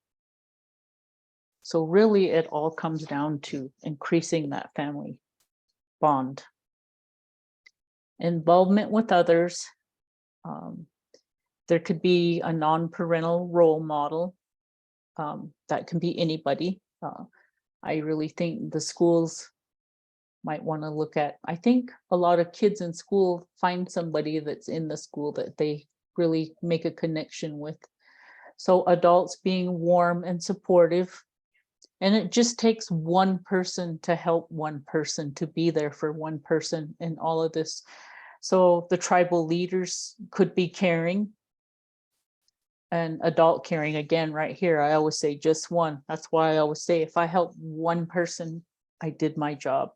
So really it all comes down to increasing that family bond. Involvement with others. There could be a non-parental role model. That can be anybody. I really think the schools might want to look at, I think a lot of kids in school find somebody that's in the school that they really make a connection with. So adults being warm and supportive, and it just takes one person to help one person, to be there for one person in all of this. So the tribal leaders could be caring, and adult caring. Again, right here, I always say just one. That's why I always say, if I help one person, I did my job.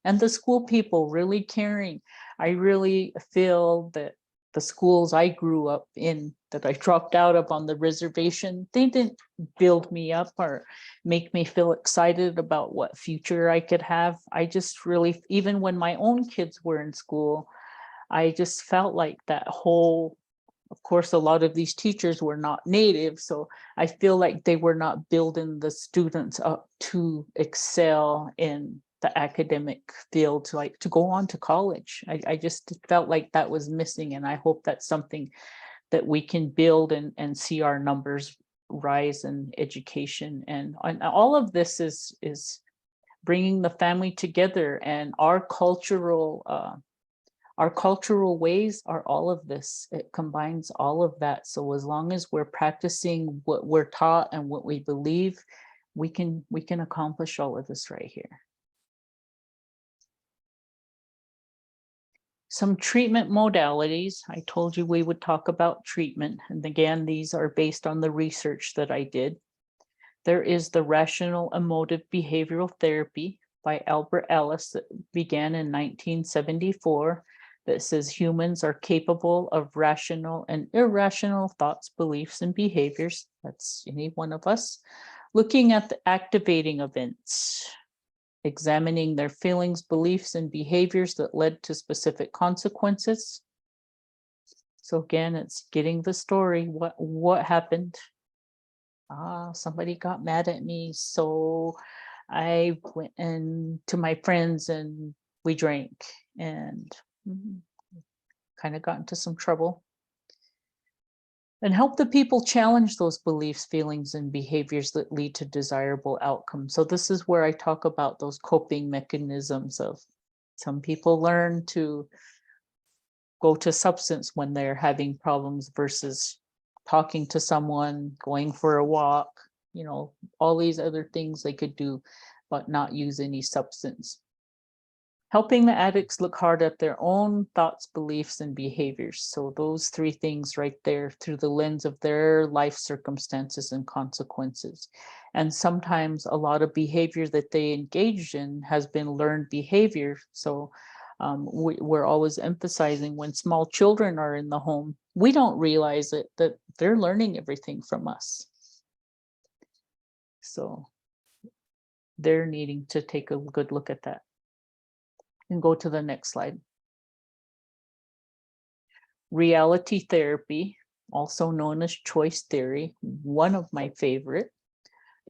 And the school people really caring. I really feel that the schools I grew up in, that I dropped out of on the reservation, they didn't build me up or make me feel excited about what future I could have. I just really, even when my own kids were in school, I just felt like that whole, of course, a lot of these teachers were not native, so I feel like they were not building the students up to excel in the academic field, to go on to college. I just felt like that was missing, and I hope that's something that we can build and see our numbers rise in education. And all of this is bringing the family together, and our cultural ways are all of this. It combines all of that. So as long as we're practicing what we're taught and what we believe, we can accomplish all of this right here. Some treatment modalities. I told you we would talk about treatment. And again, these are based on the research that I did. There is the rational emotive behavioral therapy by Albert Ellis that began in 1974, that says humans are capable of rational and irrational thoughts, beliefs, and behaviors. That's any one of us. Looking at the activating events, examining their feelings, beliefs, and behaviors that led to specific consequences. So again, it's getting the story. What happened? Somebody got mad at me, so I went to my friends and we drank and kind of got into some trouble. And help the people challenge those beliefs, feelings, and behaviors that lead to desirable outcomes. So this is where I talk about those coping mechanisms of, some people learn to go to substance when they're having problems versus talking to someone, going for a walk, all these other things they could do, but not use any substance. Helping the addicts look hard at their own thoughts, beliefs, and behaviors. So those three things right there, through the lens of their life circumstances and consequences. And sometimes a lot of behavior that they engaged in has been learned behavior. So we're always emphasizing, when small children are in the home, we don't realize it, that they're learning everything from us. So they're needing to take a good look at that. And go to the next slide. Reality therapy, also known as choice theory, one of my favorite.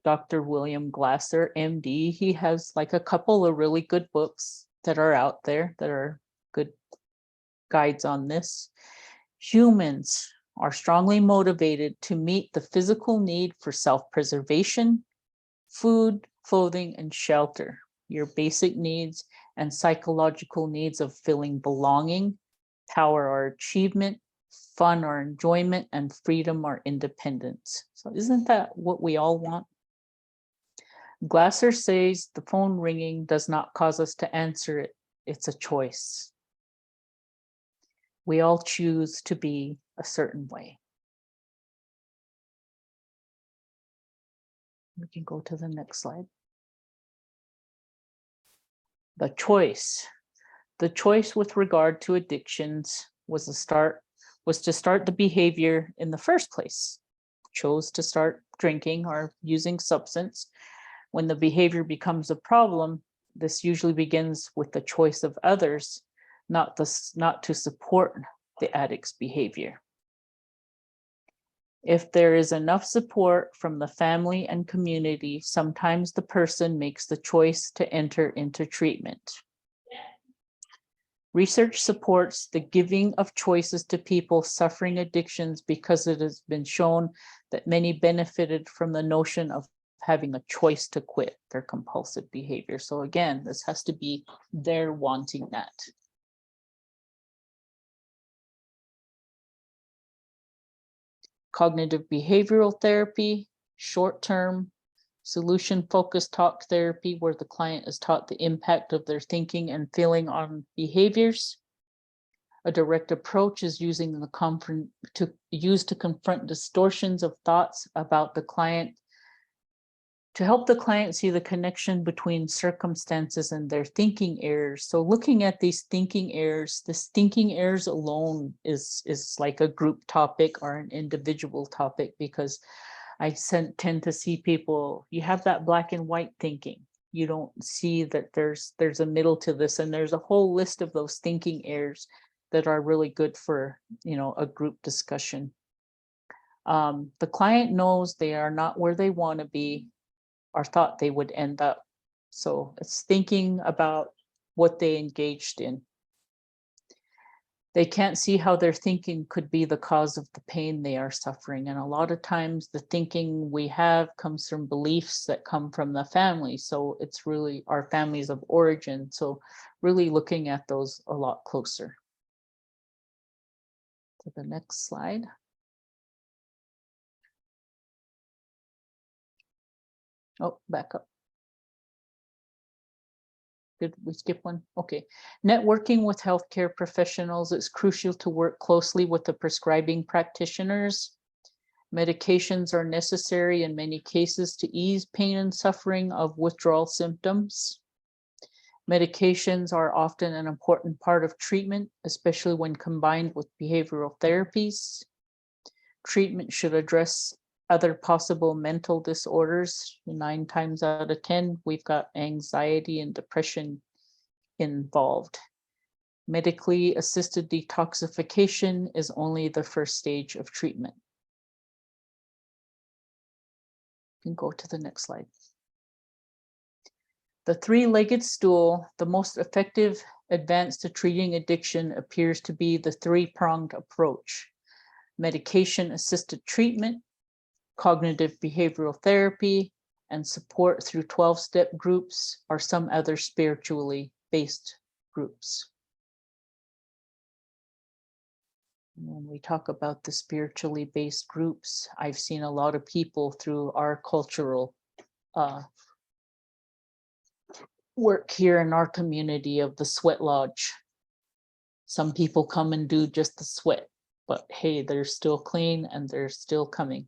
Dr. William Glasser, MD, he has like a couple of really good books that are out there that are good guides on this. Humans are strongly motivated to meet the physical need for self-preservation, food, clothing, and shelter, your basic needs, and psychological needs of feeling belonging, power or achievement, fun or enjoyment, and freedom or independence. So isn't that what we all want? Glasser says the phone ringing does not cause us to answer it. It's a choice. We all choose to be a certain way. We can go to the next slide. The choice with regard to addictions was to start the behavior in the first place. Chose to start drinking or using substance. When the behavior becomes a problem, this usually begins with the choice of others, not to support the addict's behavior. If there is enough support from the family and community, sometimes the person makes the choice to enter into treatment. Research supports the giving of choices to people suffering addictions because it has been shown that many benefited from the notion of having a choice to quit their compulsive behavior. So again, this has to be their wanting that. Cognitive behavioral therapy, short-term, solution-focused talk therapy, where the client is taught the impact of their thinking and feeling on behaviors. A direct approach is using the to confront distortions of thoughts about the client, to help the client see the connection between circumstances and their thinking errors. So looking at these thinking errors, this thinking errors alone is like a group topic or an individual topic, because I tend to see people, you have that black and white thinking. You don't see that there's a middle to this, and there's a whole list of those thinking errors that are really good for, a group discussion. The client knows they are not where they want to be or thought they would end up. So it's thinking about what they engaged in. They can't see how their thinking could be the cause of the pain they are suffering. And a lot of times the thinking we have comes from beliefs that come from the family. So it's really our families of origin. So really looking at those a lot closer. To the next slide. Oh, back up. Did we skip one? Okay. Networking with healthcare professionals, it's crucial to work closely with the prescribing practitioners. Medications are necessary in many cases to ease pain and suffering of withdrawal symptoms. Medications are often an important part of treatment, especially when combined with behavioral therapies. Treatment should address other possible mental disorders. 9 times out of 10, we've got anxiety and depression involved. Medically assisted detoxification is only the first stage of treatment. You can go to the next slide. The three-legged stool, the most effective advance to treating addiction, appears to be the three-pronged approach: medication-assisted treatment, cognitive behavioral therapy, and support through 12-step groups or some other spiritually based groups. When we talk about the spiritually based groups, I've seen a lot of people through our cultural work here in our community of the sweat lodge. Some people come and do just the sweat, but hey, they're still clean and they're still coming.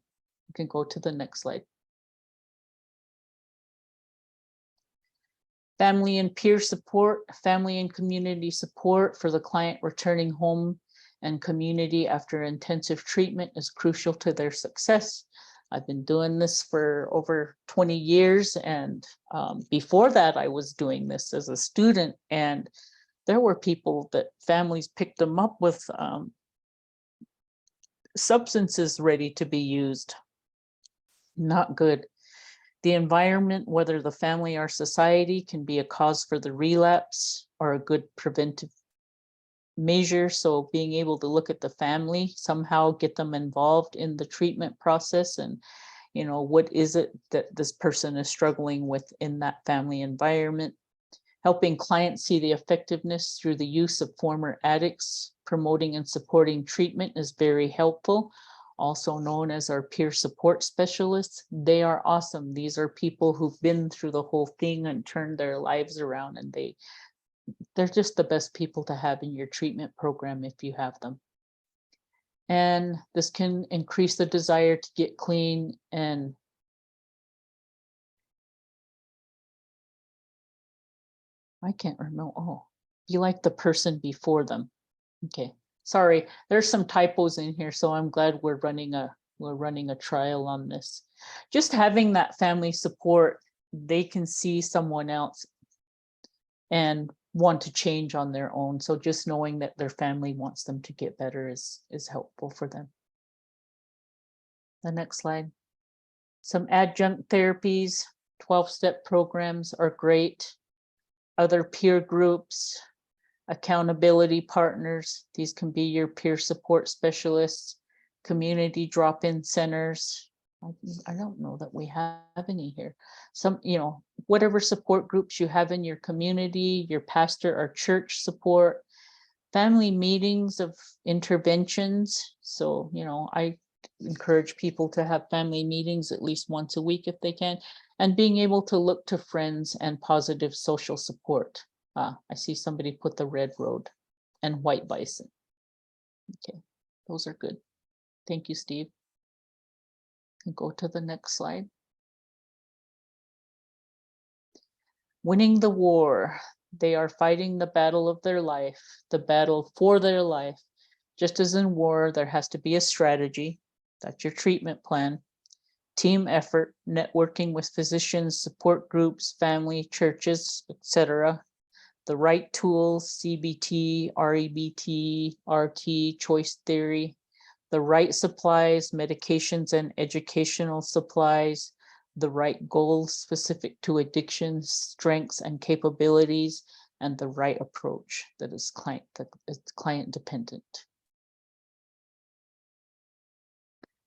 You can go to the next slide. Family and peer support, family and community support for the client returning home and community after intensive treatment is crucial to their success. I've been doing this for over 20 years, and before that I was doing this as a student, and there were people that families picked them up with substances ready to be used. Not good. The environment, whether the family or society, can be a cause for the relapse or a good preventive measure. So being able to look at the family, somehow get them involved in the treatment process, and what is it that this person is struggling with in that family environment. Helping clients see the effectiveness through the use of former addicts, promoting and supporting treatment is very helpful. Also known as our peer support specialists. They are awesome. These are people who've been through the whole thing and turned their lives around, and they're just the best people to have in your treatment program if you have them. And this can increase the desire to get clean and I can't remember. Oh, be like the person before them. Okay, sorry, there's some typos in here, so I'm glad we're running a trial on this. Just having that family support, they can see someone else and want to change on their own. So just knowing that their family wants them to get better is helpful for them. The next slide. Some adjunct therapies, 12-step programs are great. Other peer groups, accountability partners. These can be your peer support specialists, community drop-in centers. I don't know that we have any here. Some, whatever support groups you have in your community, your pastor or church support, family meetings of interventions. So, I encourage people to have family meetings at least once a week if they can, and being able to look to friends and positive social support. I see somebody put the red road and white bison. Okay, those are good. Thank you, Steve. And go to the next slide. Winning the war. They are fighting the battle of their life, the battle for their life. Just as in war, there has to be a strategy. That's your treatment plan. Team effort, networking with physicians, support groups, family, churches, etc. The right tools, CBT, REBT, RT, choice theory. The right supplies, medications and educational supplies. The right goals specific to addictions, strengths and capabilities, and the right approach that is client dependent.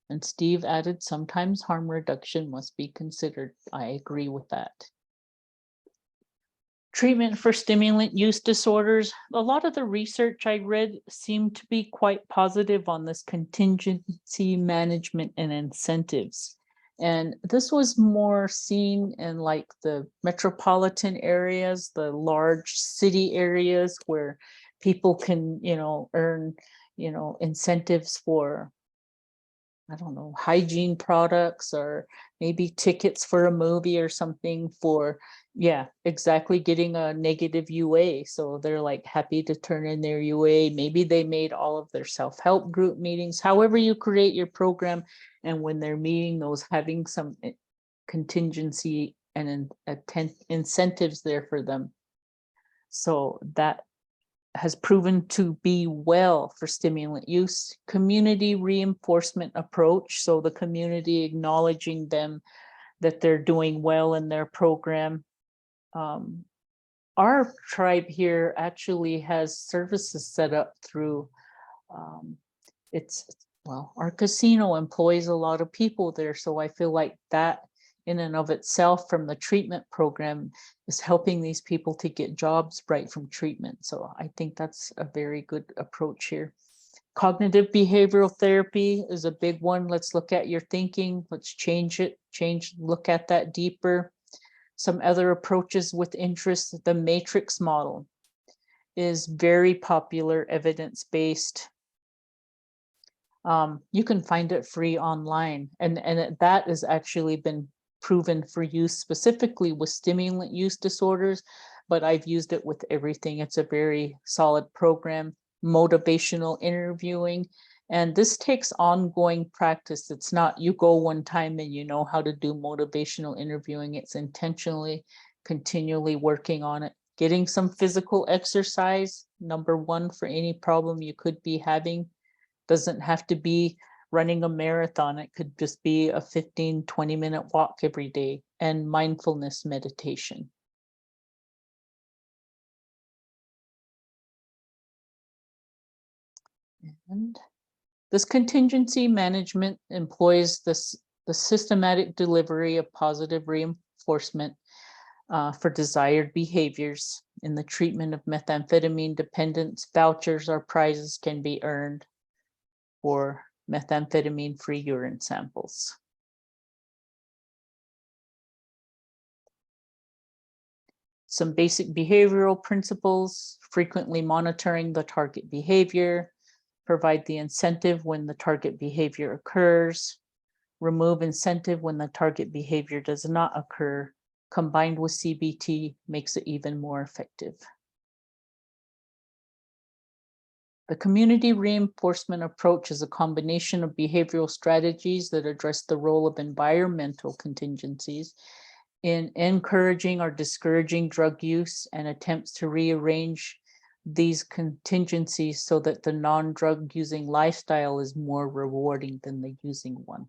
And Steve added, sometimes harm reduction must be considered. I agree with that. Treatment for stimulant use disorders. A lot of the research I read seemed to be quite positive on this contingency management and incentives. And this was more seen in like the metropolitan areas, the large city areas where people can, earn, incentives for, I don't know, hygiene products or maybe tickets for a movie or something for, yeah, exactly, getting a negative UA. So they're like happy to turn in their UA. Maybe they made all of their self-help group meetings, however you create your program. And when they're meeting those, having some contingency and incentives there for them. So that has proven to be well for stimulant use. Community reinforcement approach. So the community acknowledging them that they're doing well in their program. Our tribe here actually has services set up through, our casino employs a lot of people there. So I feel like that in and of itself from the treatment program is helping these people to get jobs right from treatment. So I think that's a very good approach here. Cognitive behavioral therapy is a big one. Let's look at your thinking. Let's look at that deeper. Some other approaches with interest, the matrix model is very popular, evidence-based. You can find it free online, and that has actually been proven for use specifically with stimulant use disorders, but I've used it with everything. It's a very solid program. Motivational interviewing, and this takes ongoing practice. It's not you go one time and you know how to do motivational interviewing. It's intentionally, continually working on it. Getting some physical exercise, number one for any problem you could be having. Doesn't have to be running a marathon. It could just be a 15-20 minute walk every day, and mindfulness meditation. And this contingency management employs the systematic delivery of positive reinforcement for desired behaviors. In the treatment of methamphetamine dependence, vouchers or prizes can be earned for methamphetamine-free urine samples. Some basic behavioral principles: frequently monitoring the target behavior, provide the incentive when the target behavior occurs, remove incentive when the target behavior does not occur. Combined with CBT makes it even more effective. The community reinforcement approach is a combination of behavioral strategies that address the role of environmental contingencies in encouraging or discouraging drug use, and attempts to rearrange these contingencies so that the non-drug using lifestyle is more rewarding than the using one.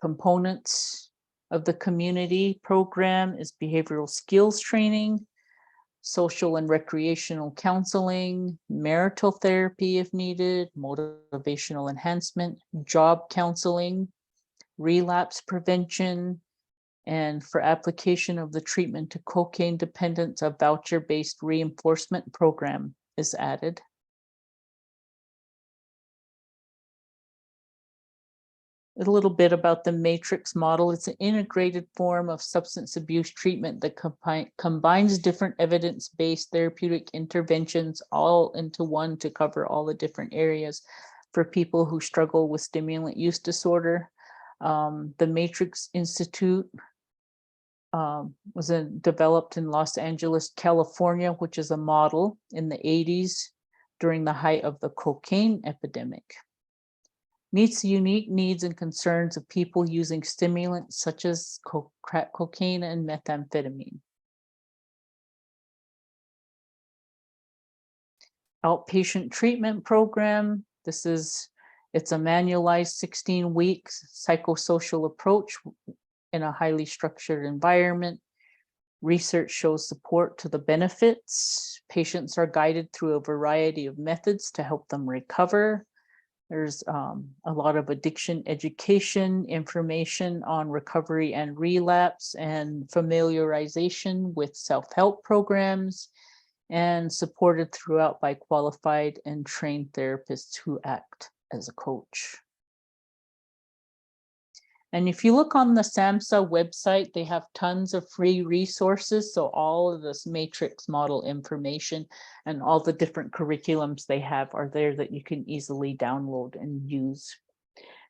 Components: of the community program is behavioral skills training, social and recreational counseling, marital therapy if needed, motivational enhancement, job counseling, relapse prevention, and for application of the treatment to cocaine dependence, a voucher-based reinforcement program is added. A little bit about the matrix model. It's an integrated form of substance abuse treatment that combines different evidence-based therapeutic interventions all into one to cover all the different areas for people who struggle with stimulant use disorder. The Matrix Institute was developed in Los Angeles, California, which is a model in the 80s during the height of the cocaine epidemic. Meets the unique needs and concerns of people using stimulants such as crack cocaine and methamphetamine. Outpatient treatment program. It's a manualized 16 weeks psychosocial approach in a highly structured environment. Research shows support to the benefits. Patients are guided through a variety of methods to help them recover. There's a lot of addiction education, information on recovery and relapse, and familiarization with self-help programs, and supported throughout by qualified and trained therapists who act as a coach. And if you look on the SAMHSA website, they have tons of free resources. So all of this matrix model information and all the different curriculums they have are there that you can easily download and use.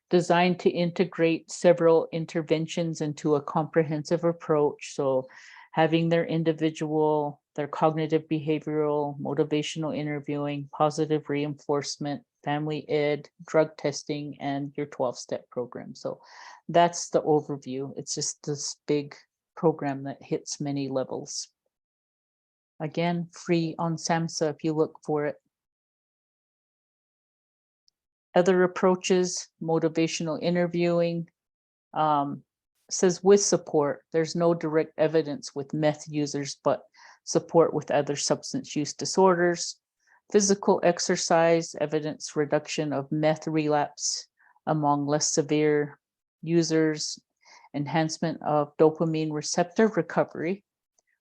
Designed to integrate several interventions into a comprehensive approach. So having their individual, their cognitive behavioral, motivational interviewing, positive reinforcement, family ed, drug testing, and your 12-step program. So that's the overview. It's just this big program that hits many levels. Again, free on SAMHSA if you look for it. Other approaches, motivational interviewing, says with support. There's no direct evidence with meth users, but support with other substance use disorders. Physical exercise, evidence reduction of meth relapse among less severe users, enhancement of dopamine receptor recovery,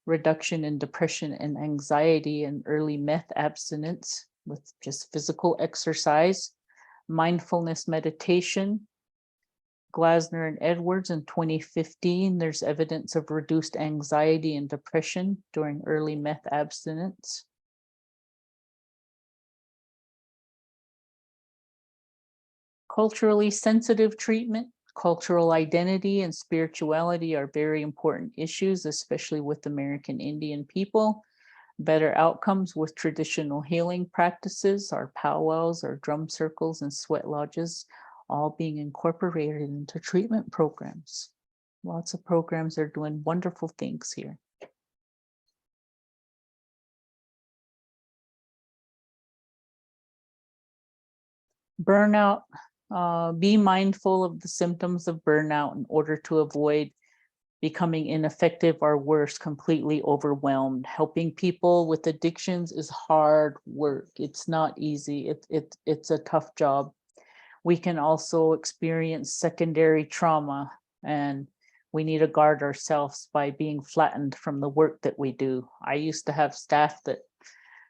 reduction in depression and anxiety and early meth abstinence with just physical exercise, mindfulness meditation. Glasner and Edwards in 2015, there's evidence of reduced anxiety and depression during early meth abstinence. Culturally sensitive treatment, cultural identity and spirituality are very important issues, especially with American Indian people. Better outcomes with traditional healing practices, our powwows, our drum circles, and sweat lodges, all being incorporated into treatment programs. Lots of programs are doing wonderful things here. Burnout, be mindful of the symptoms of burnout in order to avoid becoming ineffective or worse, completely overwhelmed. Helping people with addictions is hard work. It's not easy. It's a tough job. We can also experience secondary trauma, and we need to guard ourselves by being flattened from the work that we do. I used to have staff that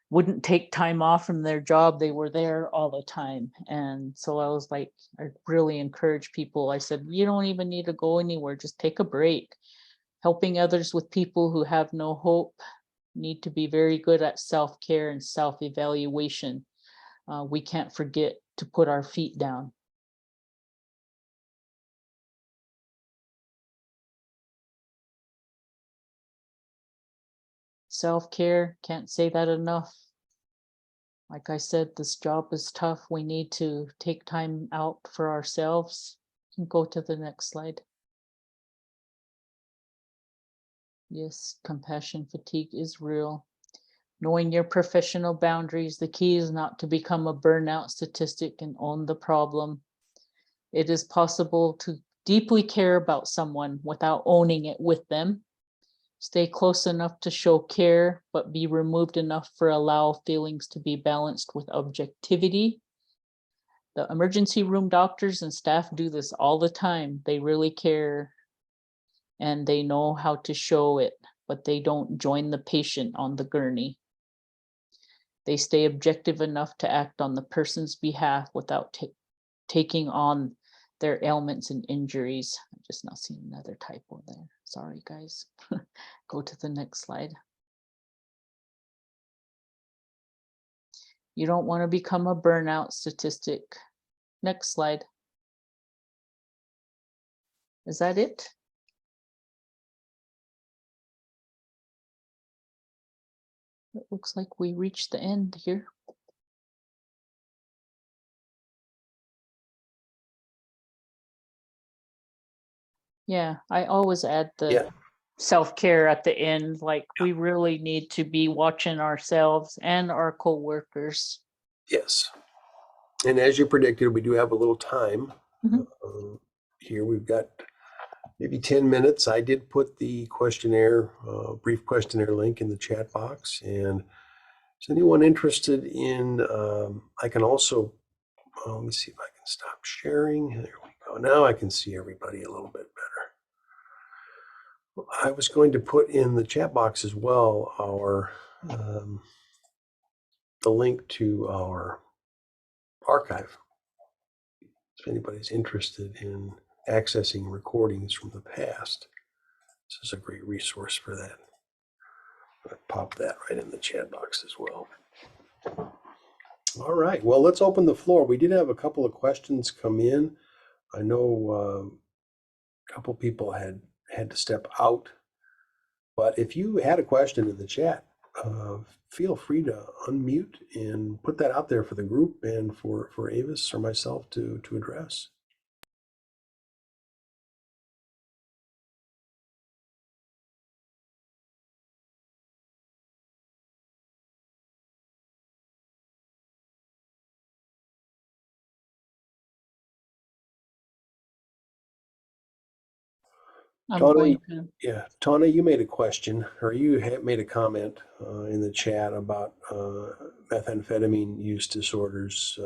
wouldn't take time off from their job. They were there all the time. And so I was like, I really encourage people. I said, you don't even need to go anywhere. Just take a break. Helping others with people who have no hope need to be very good at self-care and self-evaluation. We can't forget to put our feet down. Self-care, can't say that enough. Like I said, this job is tough. We need to take time out for ourselves. You can go to the next slide. Yes, compassion fatigue is real. Knowing your professional boundaries, the key is not to become a burnout statistic and own the problem. It is possible to deeply care about someone without owning it with them. Stay close enough to show care, but be removed enough for allow feelings to be balanced with objectivity. The emergency room doctors and staff do this all the time. They really care and they know how to show it, but they don't join the patient on the gurney. They stay objective enough to act on the person's behalf without taking on their ailments and injuries. I'm just not seeing another typo there. Sorry, guys. Go to the next slide. You don't want to become a burnout statistic. Next slide. Is that it? It looks like we reached the end here. Yeah, I always add the Yeah. self-care at the end. Like we really need to be watching ourselves and our co-workers. Yes. And as you predicted, we do have a little time. Mhm. Here we've got maybe 10 minutes. I did put the questionnaire, brief questionnaire link in the chat box. And is anyone interested in, I can also, let me see if I can stop sharing. There we go. Now I can see everybody a little bit better. I was going to put in the chat box as well our, the link to our archive. If anybody's interested in accessing recordings from the past, this is a great resource for that. I'm going to pop that right in the chat box as well. All right, well, let's open the floor. We did have a couple of questions come in. I know a couple people had to step out, but if you had a question in the chat, feel free to unmute and put that out there for the group and for Avis or myself to address. I'm Tana, going to. yeah, Tana, you made a question, or you made a comment in the chat about methamphetamine use disorders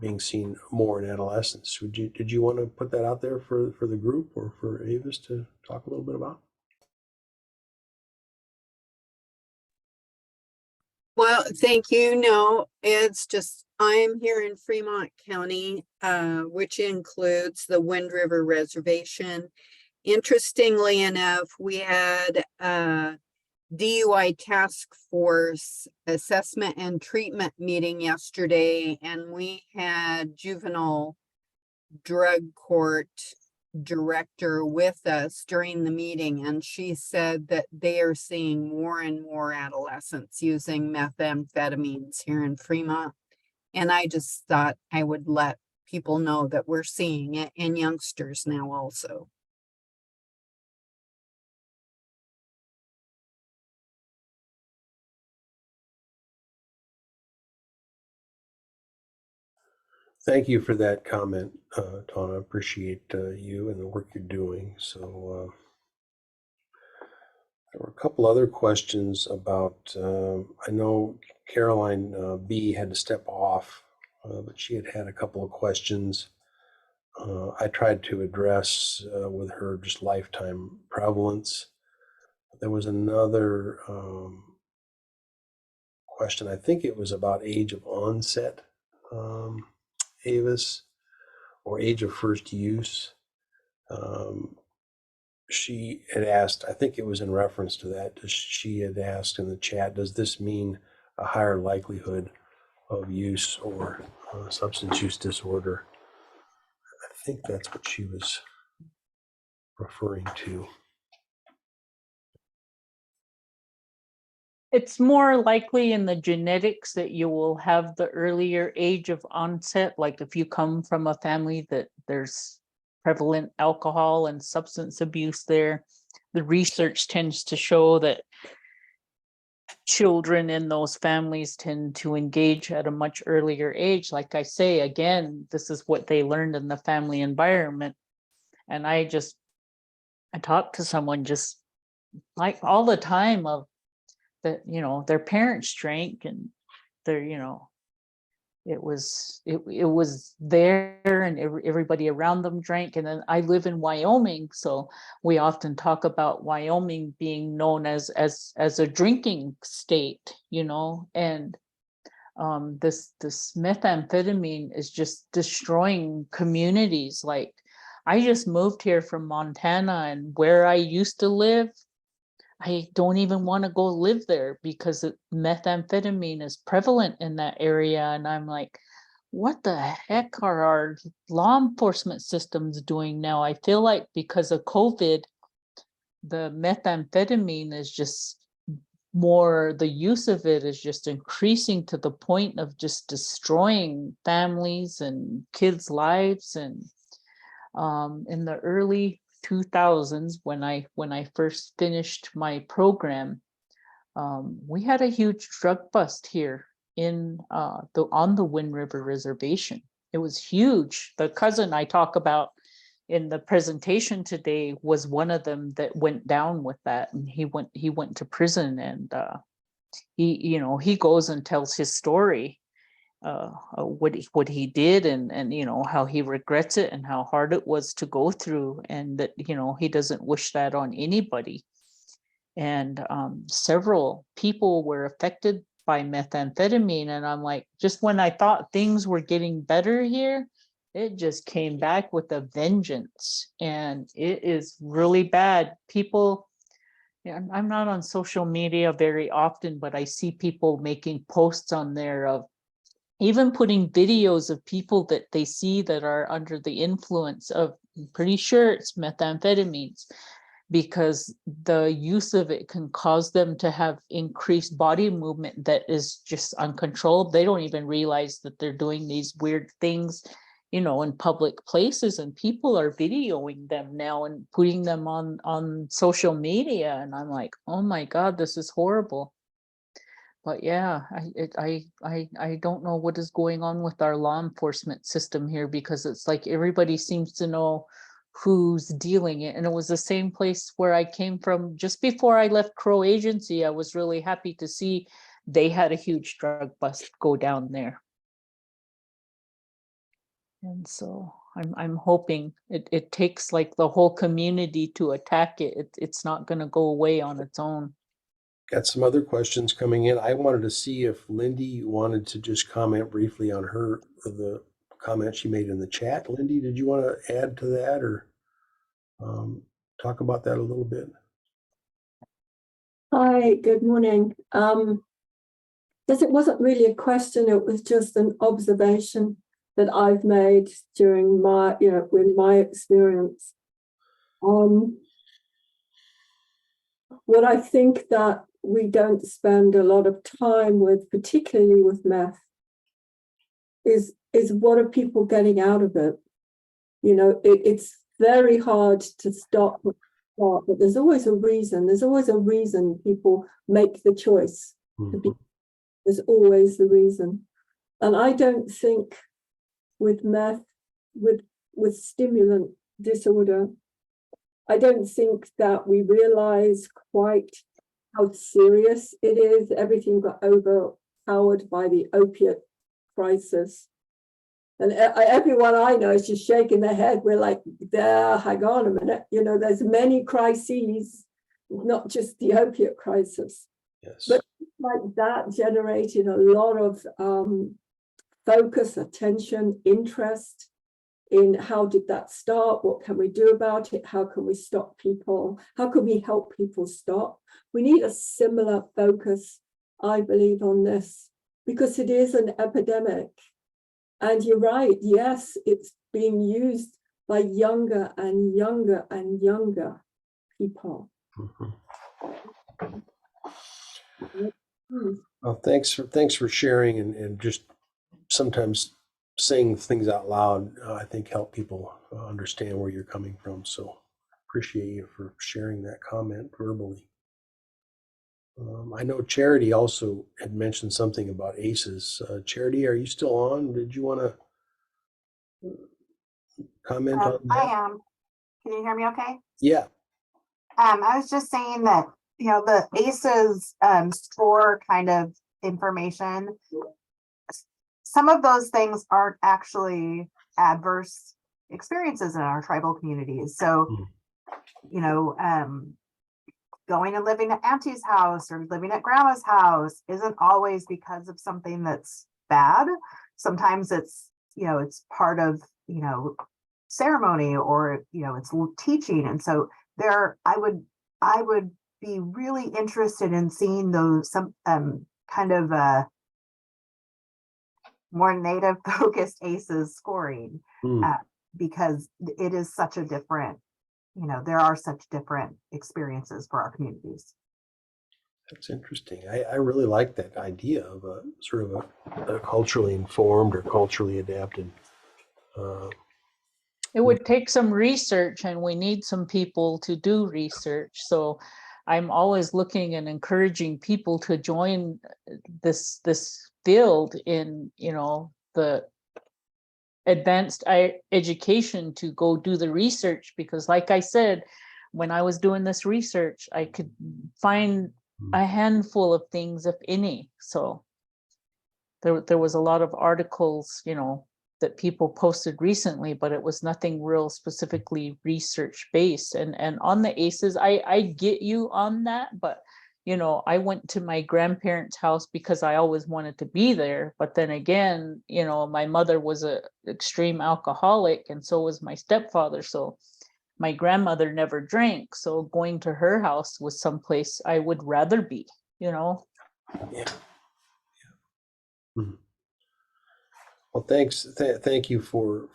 being seen more in adolescents. Did you want to put that out there for the group or for Avis to talk a little bit about? Well, thank you. No, it's just I'm here in Fremont County, which includes the Wind River Reservation. Interestingly enough, we had a DUI task force assessment and treatment meeting yesterday, and we had juvenile drug court director with us during the meeting, and she said that they are seeing more and more adolescents using methamphetamines here in Fremont. And I just thought I would let people know that we're seeing it in youngsters now also. Thank you for that comment, Tana. Appreciate you and the work you're doing. So there were a couple other questions about, I know Caroline B had to step off, but she had a couple of questions. I tried to address with her just lifetime prevalence. There was another question, I think it was about age of onset, Avis, or age of first use. She had asked, I think it was in reference to that, she had asked in the chat, does this mean a higher likelihood of use or substance use disorder? I think that's what she was referring to. It's more likely in the genetics that you will have the earlier age of onset. Like if you come from a family that there's prevalent alcohol and substance abuse there, the research tends to show that children in those families tend to engage at a much earlier age. Like I say, again, this is what they learned in the family environment. And I talked to someone just like all the time of that, their parents drank and they're, it was there and everybody around them drank. And then I live in Wyoming, so we often talk about Wyoming being known as a drinking state, and this methamphetamine is just destroying communities. Like, I just moved here from Montana, and where I used to live, I don't even want to go live there because methamphetamine is prevalent in that area. And I'm like, what the heck are our law enforcement systems doing now? I feel like because of COVID, the methamphetamine is just the use of it is just increasing to the point of just destroying families and kids' lives. And in the early 2000s, when I first finished my program, we had a huge drug bust here on the Wind River Reservation. It was huge. The cousin I talk about in the presentation today was one of them that went down with that, and he went to prison, and he goes and tells his story, what he did, and how he regrets it and how hard it was to go through, and that he doesn't wish that on anybody. And several people were affected by methamphetamine, and I'm like, just when I thought things were getting better here, it just came back with a vengeance, and it is really bad. People, I'm not on social media very often, but I see people making posts on there of even putting videos of people that they see that are under the influence of, I'm pretty sure it's methamphetamines, because the use of it can cause them to have increased body movement that is just uncontrollable. They don't even realize that they're doing these weird things, in public places, and people are videoing them now and putting them on social media. And I'm like, oh my God, this is horrible. But yeah, I don't know what is going on with our law enforcement system here, because it's like everybody seems to know who's dealing it. And it was the same place where I came from just before I left Crow Agency. I was really happy to see they had a huge drug bust go down there. And so I'm hoping it takes like the whole community to attack it. It's not going to go away on its own. Got some other questions coming in. I wanted to see if Lindy wanted to just comment briefly on the comment she made in the chat. Lindy, did you want to add to that or talk about that a little bit? Hi, good morning. Yes, it wasn't really a question, it was just an observation that I've made during with my experience. What I think that we don't spend a lot of time with, particularly with meth, is what are people getting out of it? It's very hard to stop, but there's always a reason. There's always a reason people make the choice to be. There's always the reason. And I don't think with meth, with stimulant disorder, I don't think that we realize quite how serious it is. Everything got overpowered by the opiate crisis. And everyone I know is just shaking their head. We're like, hang on a minute. There's many crises, not just the opiate crisis. Yes. But like that generated a lot of focus, attention, interest in how did that start? What can we do about it? How can we stop people? How can we help people stop? We need a similar focus, I believe, on this, because it is an epidemic. And you're right, yes, it's being used by younger and younger and younger people. Well, thanks for sharing and just sometimes saying things out loud, I think help people understand where you're coming from. So appreciate you for sharing that comment verbally. I know Charity also had mentioned something about ACEs. Charity, are you still on? Did you want to comment on that? I am. Can you hear me okay? Yeah. I was just saying that, the ACEs score kind of information, some of those things aren't actually adverse experiences in our tribal communities. So, going and living at auntie's house or living at grandma's house isn't always because of something that's bad. Sometimes it's part of, ceremony, or, it's teaching. And so I would be really interested in seeing those, some kind of more native focused ACEs scoring, because it is such a different, there are such different experiences for our communities. That's interesting. I really like that idea of a sort of a culturally informed or culturally adapted. It would take some research, and we need some people to do research. So I'm always looking and encouraging people to join this field in, the advanced education, to go do the research, because like I said, when I was doing this research, I could find a handful of things, if any. So there was a lot of articles, that people posted recently, but it was nothing real specifically research based. And on the ACEs, I get you on that, but I went to my grandparents' house because I always wanted to be there. But then again, my mother was a extreme alcoholic, and so was my stepfather. So my grandmother never drank. So going to her house was someplace I would rather be, Yeah. Well, thanks. Thank you for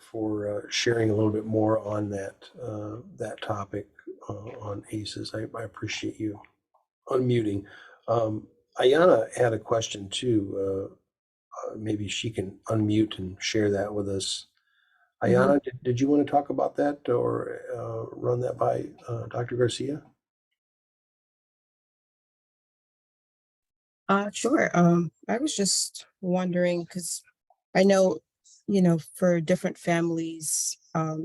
sharing a little bit more on that topic on ACEs. I appreciate you unmuting. Ayana had a question too. Maybe she can unmute and share that with us. Ayana, did you want to talk about that or run that by Dr. Garcia? Sure. I was just wondering because I know, for different families,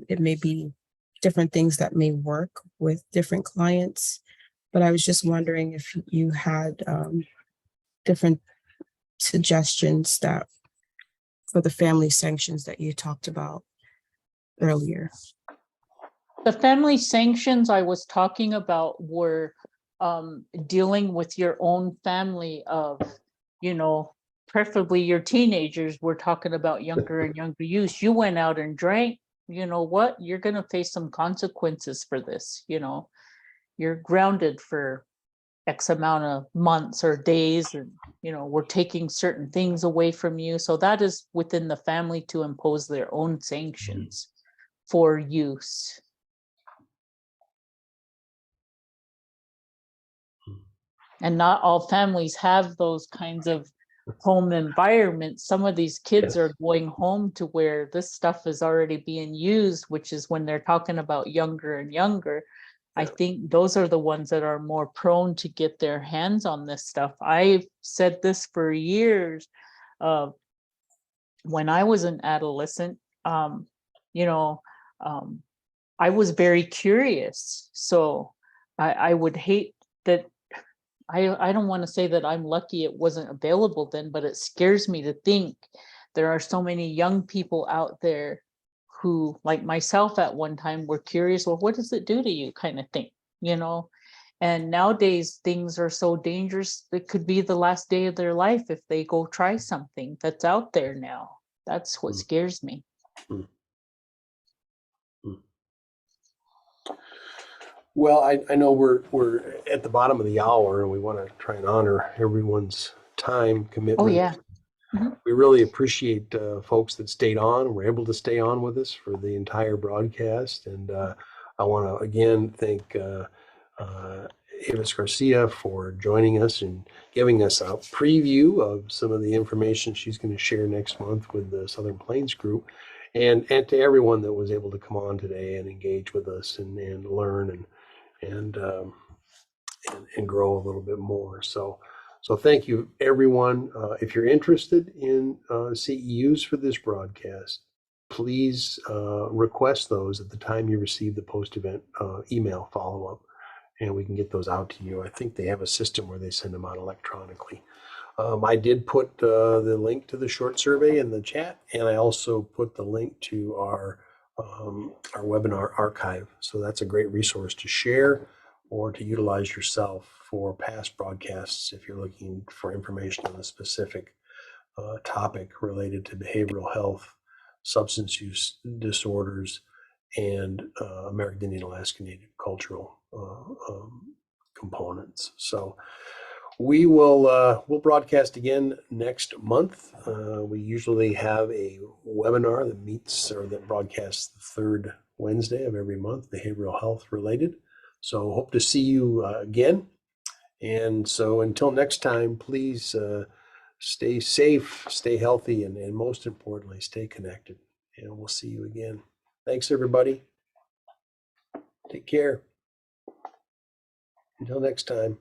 it may be different things that may work with different clients, but I was just wondering if you had different suggestions that for the family sanctions that you talked about earlier. The family sanctions I was talking about were dealing with your own family of, preferably your teenagers. We're talking about younger and younger youth. You went out and drank, you know what? You're going to face some consequences for this. You're grounded for X amount of months or days, and, we're taking certain things away from you. So that is within the family to impose their own sanctions for use. And not all families have those kinds of home environments. Some of these kids are going home to where this stuff is already being used, which is when they're talking about younger and younger. I think those are the ones that are more prone to get their hands on this stuff. I've said this for years. When I was an adolescent, I was very curious. So I would hate that. I don't want to say that I'm lucky it wasn't available then, but it scares me to think there are so many young people out there who, like myself at one time, were curious, well, what does it do to you, kind of thing, And nowadays things are so dangerous, it could be the last day of their life if they go try something that's out there now. That's what scares me. Well, I know we're at the bottom of the hour, and we want to try and honor everyone's time commitment. Oh, yeah. We really appreciate folks that stayed on, were able to stay on with us for the entire broadcast. And I want to again thank Avis Garcia for joining us and giving us a preview of some of the information she's going to share next month with the Southern Plains group. And to everyone that was able to come on today and engage with us and learn and grow a little bit more. So thank you, everyone. If you're interested in CEUs for this broadcast, please request those at the time you receive the post-event email follow-up, and we can get those out to you. I think they have a system where they send them out electronically. I did put the link to the short survey in the chat, and I also put the link to our webinar archive. So that's a great resource to share or to utilize yourself for past broadcasts if you're looking for information on a specific topic related to behavioral health, substance use disorders, and American Indian Alaska Native cultural components. So we'll broadcast again next month. We usually have a webinar that meets or that broadcasts the third Wednesday of every month, behavioral health related. So hope to see you again. And so until next time, please stay safe, stay healthy, and most importantly, stay connected. And we'll see you again. Thanks, everybody. Take care. Until next time.